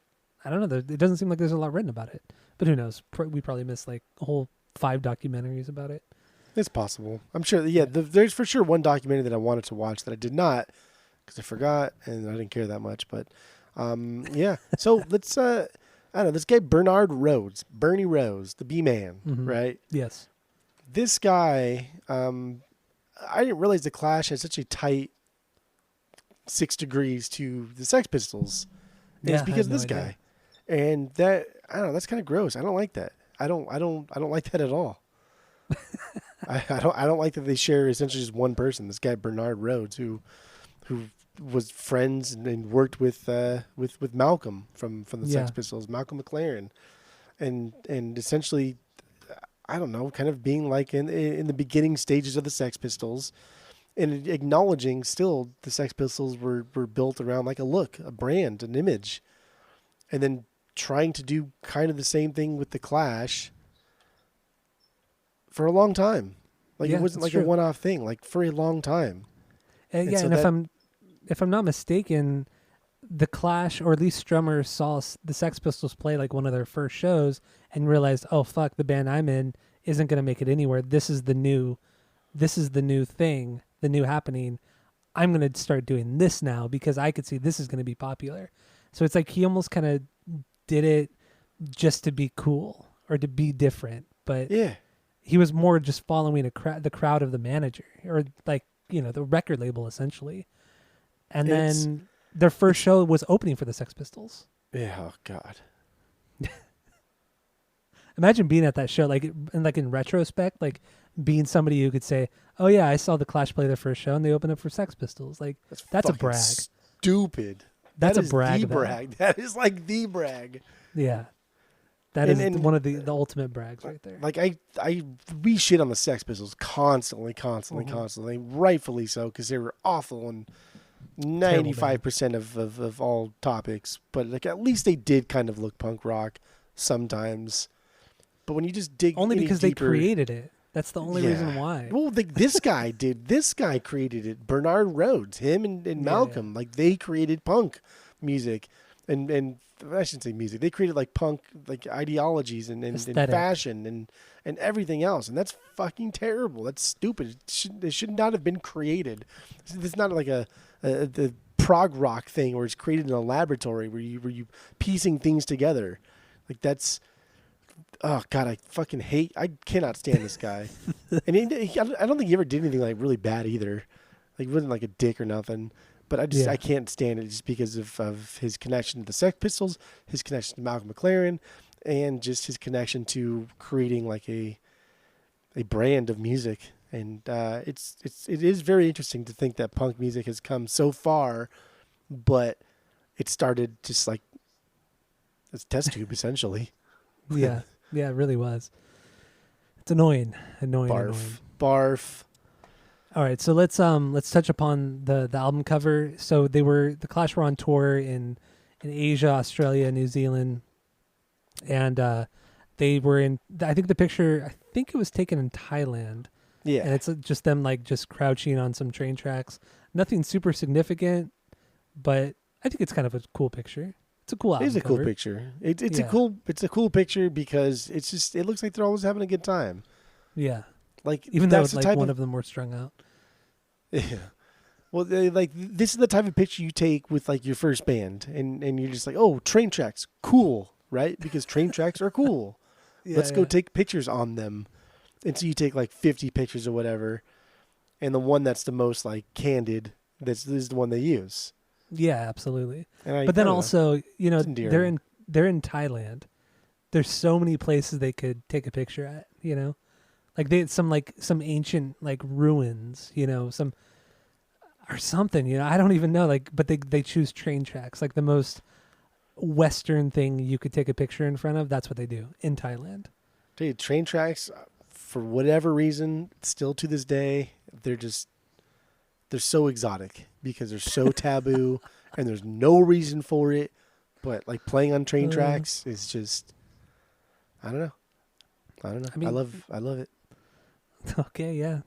know. It doesn't seem like there's a lot written about it, but who knows? We probably missed like a whole 5 documentaries about it. It's possible. I'm sure. Yeah, there's for sure one documentary that I wanted to watch that I did not because I forgot and I didn't care that much. But yeah. So let's. I don't know. This guy Bernard Rhodes, Bernie Rhodes, the B Man, Mhm. right? Yes. This guy. I didn't realize the Clash had such a tight 6 degrees to the Sex Pistols. And Yeah, it's I because had of this no idea. guy, and that I don't know. That's kind of gross. I don't like that. I don't like that at all. I don't like that they share essentially just one person. This guy Bernard Rhodes, who was friends and worked with Malcolm from the Sex Yeah. Pistols, Malcolm McLaren, and essentially, I don't know, kind of being like in the beginning stages of the Sex Pistols, and acknowledging still the Sex Pistols were built around like a look, a brand, an image, and then trying to do kind of the same thing with the Clash for a long time. Like Yeah, it wasn't that's like a true. one-off thing, like for a long time. And Yeah, so and that- if I'm not mistaken, the Clash, or at least Strummer, saw the Sex Pistols play like one of their first shows and realized, oh fuck, the band I'm in isn't gonna make it anywhere. This is the new thing, the new happening. I'm gonna start doing this now because I could see this is gonna be popular. So it's like he almost kind of did it just to be cool or to be different, but Yeah. he was more just following the crowd of the manager, or like, the record label essentially. And It's- then their first show was opening for the Sex Pistols. Yeah. Oh God. Imagine being at that show, like in retrospect, like being somebody who could say, "Oh yeah, I saw the Clash play their first show and they opened up for Sex Pistols." Like that's a fucking brag. Stupid. That's That a is brag. The though. brag. That is like the brag. Yeah, that is And- one of the ultimate brags right there. Like we shit on the Sex Pistols constantly, rightfully so, because they were awful on 95% of all topics. But like at least they did kind of look punk rock sometimes. But when you just dig Only any because deeper, they created it. That's the only reason why. Well, this guy did. This guy created it. Bernard Rhodes, him and Malcolm, like they created punk music, and I shouldn't say music. They created like punk, like ideologies and Aesthetic. fashion and everything else. And that's fucking terrible. That's stupid. It should not have been created. It's not like the prog rock thing where it's created in a laboratory where you piecing things together. Like that's. Oh God, I fucking hate. I cannot stand this guy. And I don't think he ever did anything like really bad either. Like he wasn't like a dick or nothing. But I can't stand it just because of his connection to the Sex Pistols, his connection to Malcolm McLaren, and just his connection to creating like a brand of music. And it is very interesting to think that punk music has come so far, but it started just like as a test tube essentially. Yeah, it really was. It's annoying. Barf. All right, so let's touch upon the album cover. So the Clash were on tour in Asia, Australia, New Zealand, and they were in. I think the picture. I think it was taken in Thailand. Yeah. And it's just them like just crouching on some train tracks. Nothing super significant, but I think it's kind of a cool picture. It's a cool album It is a cool cover. picture. It's a cool picture because it looks like they're always having a good time. Yeah. Like Even though that's the like type one of them were strung out. Yeah. Well, this is the type of picture you take with like your first band, and you're just like, oh, train tracks, cool, right? Because train tracks are cool. Yeah, Let's go take pictures on them. And so you take like 50 pictures or whatever, and the one that's the most like candid. This is the one they use. Yeah, absolutely. And But then I don't know. also, you know, It's endearing. they're in Thailand. There's so many places they could take a picture at, you know? Like some ancient like ruins, you know, some or something, you know. I don't even know, like, but they choose train tracks, like the most Western thing you could take a picture in front of. That's what they do in Thailand. Dude, train tracks, for whatever reason, still to this day, they're so exotic because they're so taboo and there's no reason for it. But like playing on train tracks is just, I don't know. I don't know. I mean, I love it. Okay, yeah,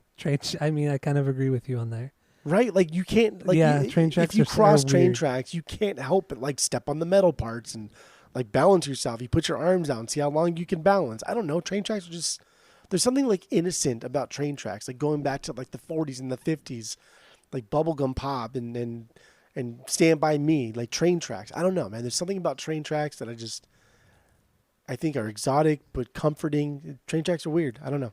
I mean, I kind of agree with you on there. Right? Like you can't, like, Yeah, train tracks if you are cross train weird. tracks, you can't help but like step on the metal parts and like balance yourself. You put your arms out and see how long you can balance. I don't know. Train tracks are just, there's something like innocent about train tracks, like going back to like the 40s and the 50s, like Bubblegum Pop and Stand By Me, like train tracks. I don't know, man. There's something about train tracks that I think are exotic but comforting. Train tracks are weird. I don't know.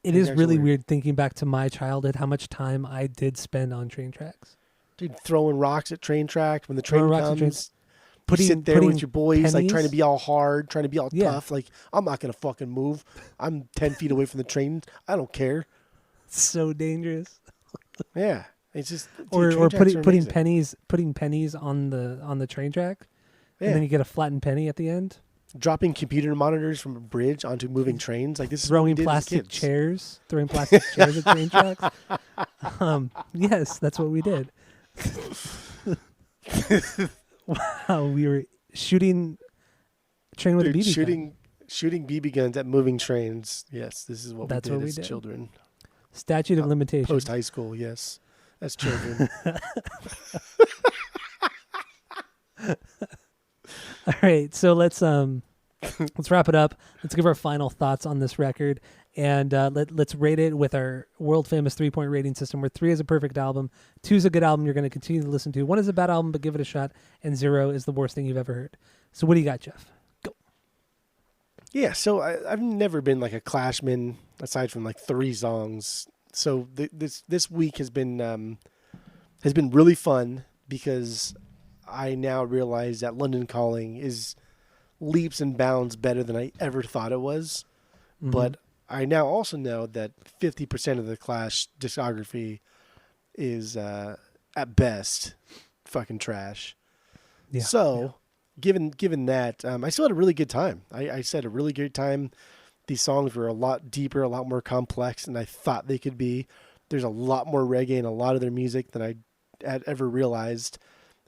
It Train is tracks are really weird. weird thinking back to my childhood, how much time I did spend on train tracks. Dude, throwing rocks at train tracks when the train Throwing rocks at comes. trains. You sit there with your boys, like trying to pennies. be all hard, trying to be all Yeah. tough. Like, I'm not going to fucking move. I'm 10 feet away from the train. I don't care. So dangerous. Yeah. It's just, dude, Or train tracks are putting amazing. pennies on the train track, Yeah. and then you get a flattened penny at the end. Dropping computer monitors from a bridge onto moving trains. Like, this is what we Throwing did as plastic kids. chairs, throwing plastic chairs at train tracks. Yes, that's what we did. Wow, we were shooting train with Dude, a BB gun. shooting BB guns at moving trains. Yes, this is what That's we did what we as did. children. Statute of limitations. Post high school, yes. As children. All right, so let's wrap it up. Let's give our final thoughts on this record, and let's rate it with our world famous 3-point rating system, where 3 is a perfect album, 2 is a good album you're going to continue to listen to, 1 is a bad album but give it a shot, and 0 is the worst thing you've ever heard. So what do you got, Jeff? Go. Yeah, so I've never been like a Clashman aside from like 3 songs. So this week has been really fun because I now realize that London Calling is leaps and bounds better than I ever thought it was. Mhm. But I now also know that 50% of the Clash discography is at best fucking trash. Yeah, So, given that, I still had a really good time. I said a really good time. These songs were a lot deeper, a lot more complex than I thought they could be. There's a lot more reggae in a lot of their music than I had ever realized.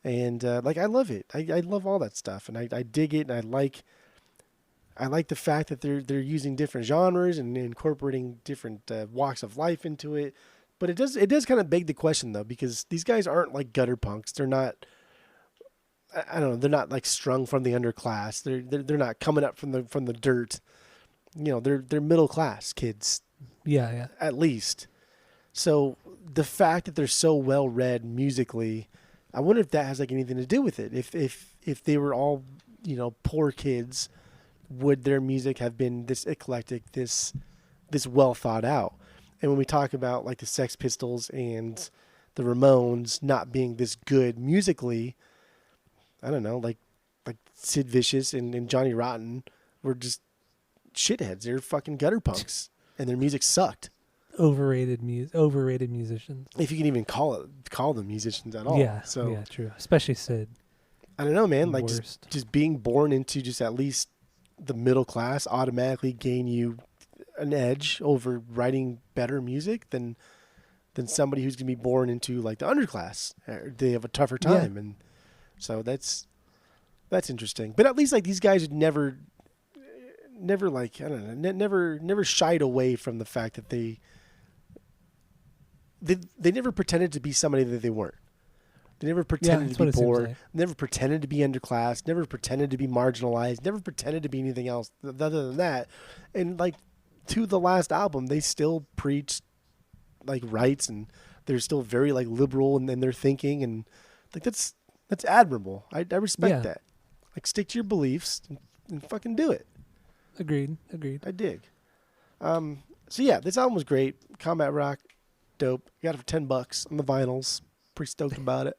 And like I love it. I love all that stuff, and I dig it. And I like the fact that they're using different genres and incorporating different walks of life into it. But it does kind of beg the question though, because these guys aren't like gutter punks. They're not. I don't know. They're not like strung from the underclass. They're not coming up from the dirt. You know, they're middle class kids yeah. at least. So the fact that they're so well read musically, I wonder if that has like anything to do with it. If they were all, you know, poor kids, would their music have been this eclectic, this well thought out? And when we talk about like the Sex Pistols and the Ramones not being this good musically, I don't know, like Sid Vicious and Johnny Rotten were just shitheads. They're fucking gutter punks, and their music sucked. Overrated musicians. If you can even call them musicians at all. Yeah, So yeah, true. Especially Sid. I don't know, man. The Like worst. just being born into just at least the middle class automatically gain you an edge over writing better music than somebody who's gonna be born into like the underclass. They have a tougher time, and so that's interesting. But at least like these guys would never like I don't know, never shied away from the fact that they never pretended to be somebody that they weren't. They never pretended that's to what be it seems poor. like. Never pretended to be underclass. Never pretended to be marginalized. Never pretended to be anything else other than that. And like to the last album, they still preached like rights, and they're still very like liberal in their thinking, and like that's admirable. I respect that. Like stick to your beliefs and fucking do it. Agreed. I dig. So yeah, this album was great. Combat Rock, dope. Got it for $10 on the vinyls. Pretty stoked about it.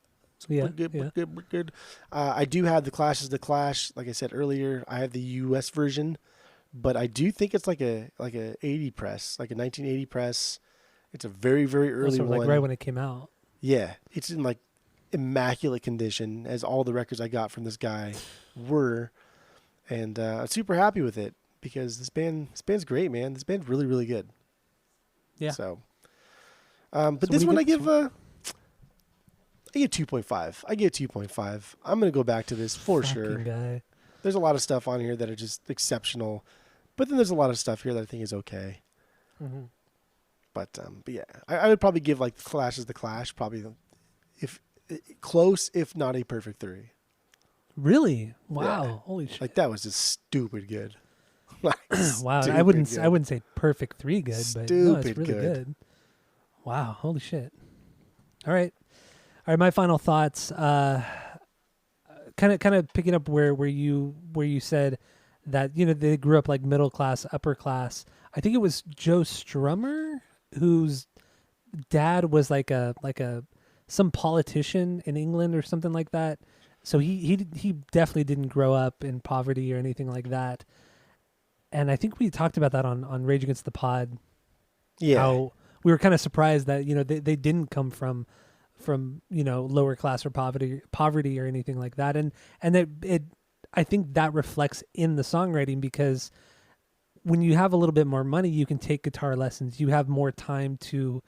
Yeah, We're good. yeah. We're good. We're good. I do have the Clash is the Clash. Like I said earlier, I have the U.S. version, but I do think it's like a 80 press, like a 1980 press. It's a very very early Also, one. like right when it came out. Yeah, it's in like immaculate condition, as all the records I got from this guy were, and I'm super happy with it because this band's great, man. This band's really really good. Yeah. So, but So this what one do I you give 2.5. I give 2.5. I'm gonna go back to this for Fucking sure. guy. There's a lot of stuff on here that are just exceptional, but then there's a lot of stuff here that I think is okay. Mm-hmm. But yeah, I would probably give like the Clash is the Clash, probably if close, if not a perfect 3. Really? Wow. Yeah. Holy shit. Like that was just stupid good. Like, Wow. I stupid wouldn't good. I wouldn't say perfect 3 good, but no, it's Stupid really good. good. Wow. Holy shit. All right. All right, my final thoughts. Kind of picking up where you said that they grew up like middle class, upper class. I think it was Joe Strummer whose dad was like some politician in England or something like that. So he definitely didn't grow up in poverty or anything like that. And I think we talked about that on Rage Against the Pod. Yeah. How we were kind of surprised that they didn't come from lower class or poverty or anything like that, and it I think that reflects in the songwriting, because when you have a little bit more money, you can take guitar lessons. You have more time to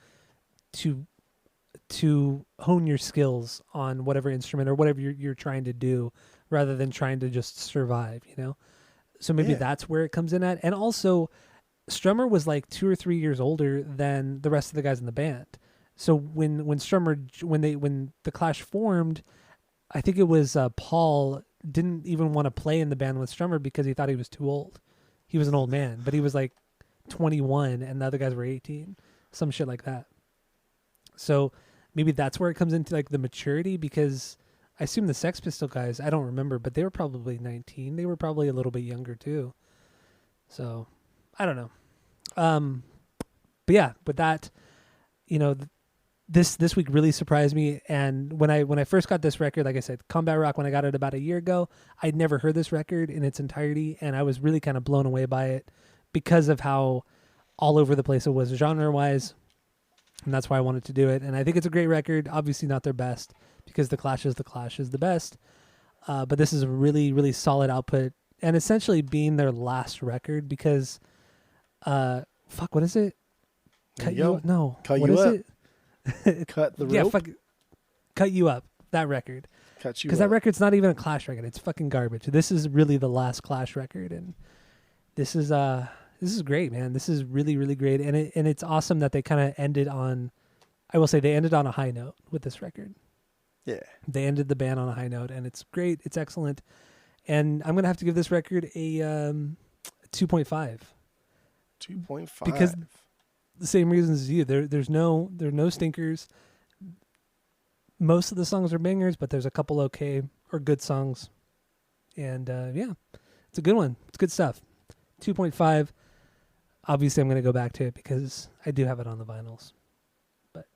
hone your skills on whatever instrument or whatever you're trying to do, rather than trying to just survive. So maybe Yeah. that's where it comes in at. And also, Strummer was like 2 or 3 years older than the rest of the guys in the band. So when the Clash formed, I think it was Paul didn't even want to play in the band with Strummer because he thought he was too old. He was an old man, but he was like 21 and the other guys were 18, some shit like that. So maybe that's where it comes into like the maturity, because I assume the Sex Pistol guys, I don't remember, but they were probably 19. They were probably a little bit younger too. So I don't know. But yeah, with that, this week really surprised me. And when I first got this record, like I said, Combat Rock, when I got it about a year ago, I'd never heard this record in its entirety, and I was really kind of blown away by it because of how all over the place it was genre-wise, and that's why I wanted to do it. And I think it's a great record. Obviously not their best, because the Clash is the best, but this is a really, really solid output, and essentially being their last record, because what is it? There you go. No. Cut what You is Up. it? Cut the rope. Yeah, Cut You Up. That record. Cut you Because up. that record's not even a Clash record. It's fucking garbage. This is really the last Clash record, and this is great, man. This is really, really great, and it's awesome that they kind of ended on. I will say they ended on a high note with this record. Yeah. They ended the band on a high note, and it's great. It's excellent, and I'm gonna have to give this record a 2.5. 2.5. Because the same reasons as you. There are no stinkers. Most of the songs are bangers, but there's a couple okay or good songs. And yeah, it's a good one. It's good stuff. 2.5. Obviously, I'm going to go back to it because I do have it on the vinyls. But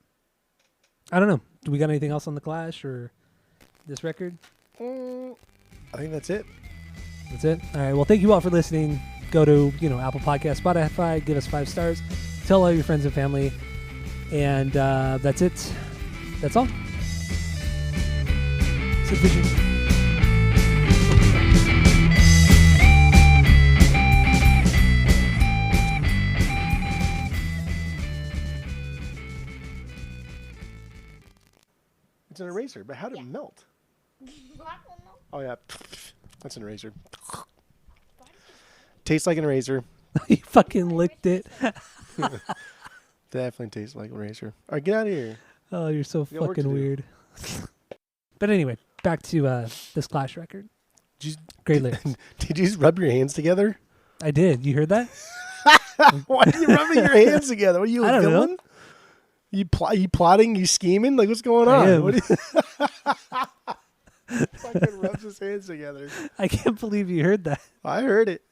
I don't know. Do we got anything else on the Clash or this record? I think that's it. That's it. All right. Well, thank you all for listening. Go to Apple Podcasts, Spotify. Give us 5 stars. Tell all your friends and family. And that's it. That's all. So It's an eraser, but how did it melt? Oh yeah, that's an eraser. Tastes like an eraser. you fucking licked it. Definitely tastes like an eraser. All right, get out of here. Oh, you're so We got work to fucking do. weird. But anyway, back to this Clash record. Did Great lyrics. Did you just rub your hands together? I did. You heard that? Why are you rubbing your hands together? What are you, I a don't know. villain? You plotting? You scheming? Like, what's going I on? am. What fucking rubs his hands together. I can't believe you heard that. I heard it.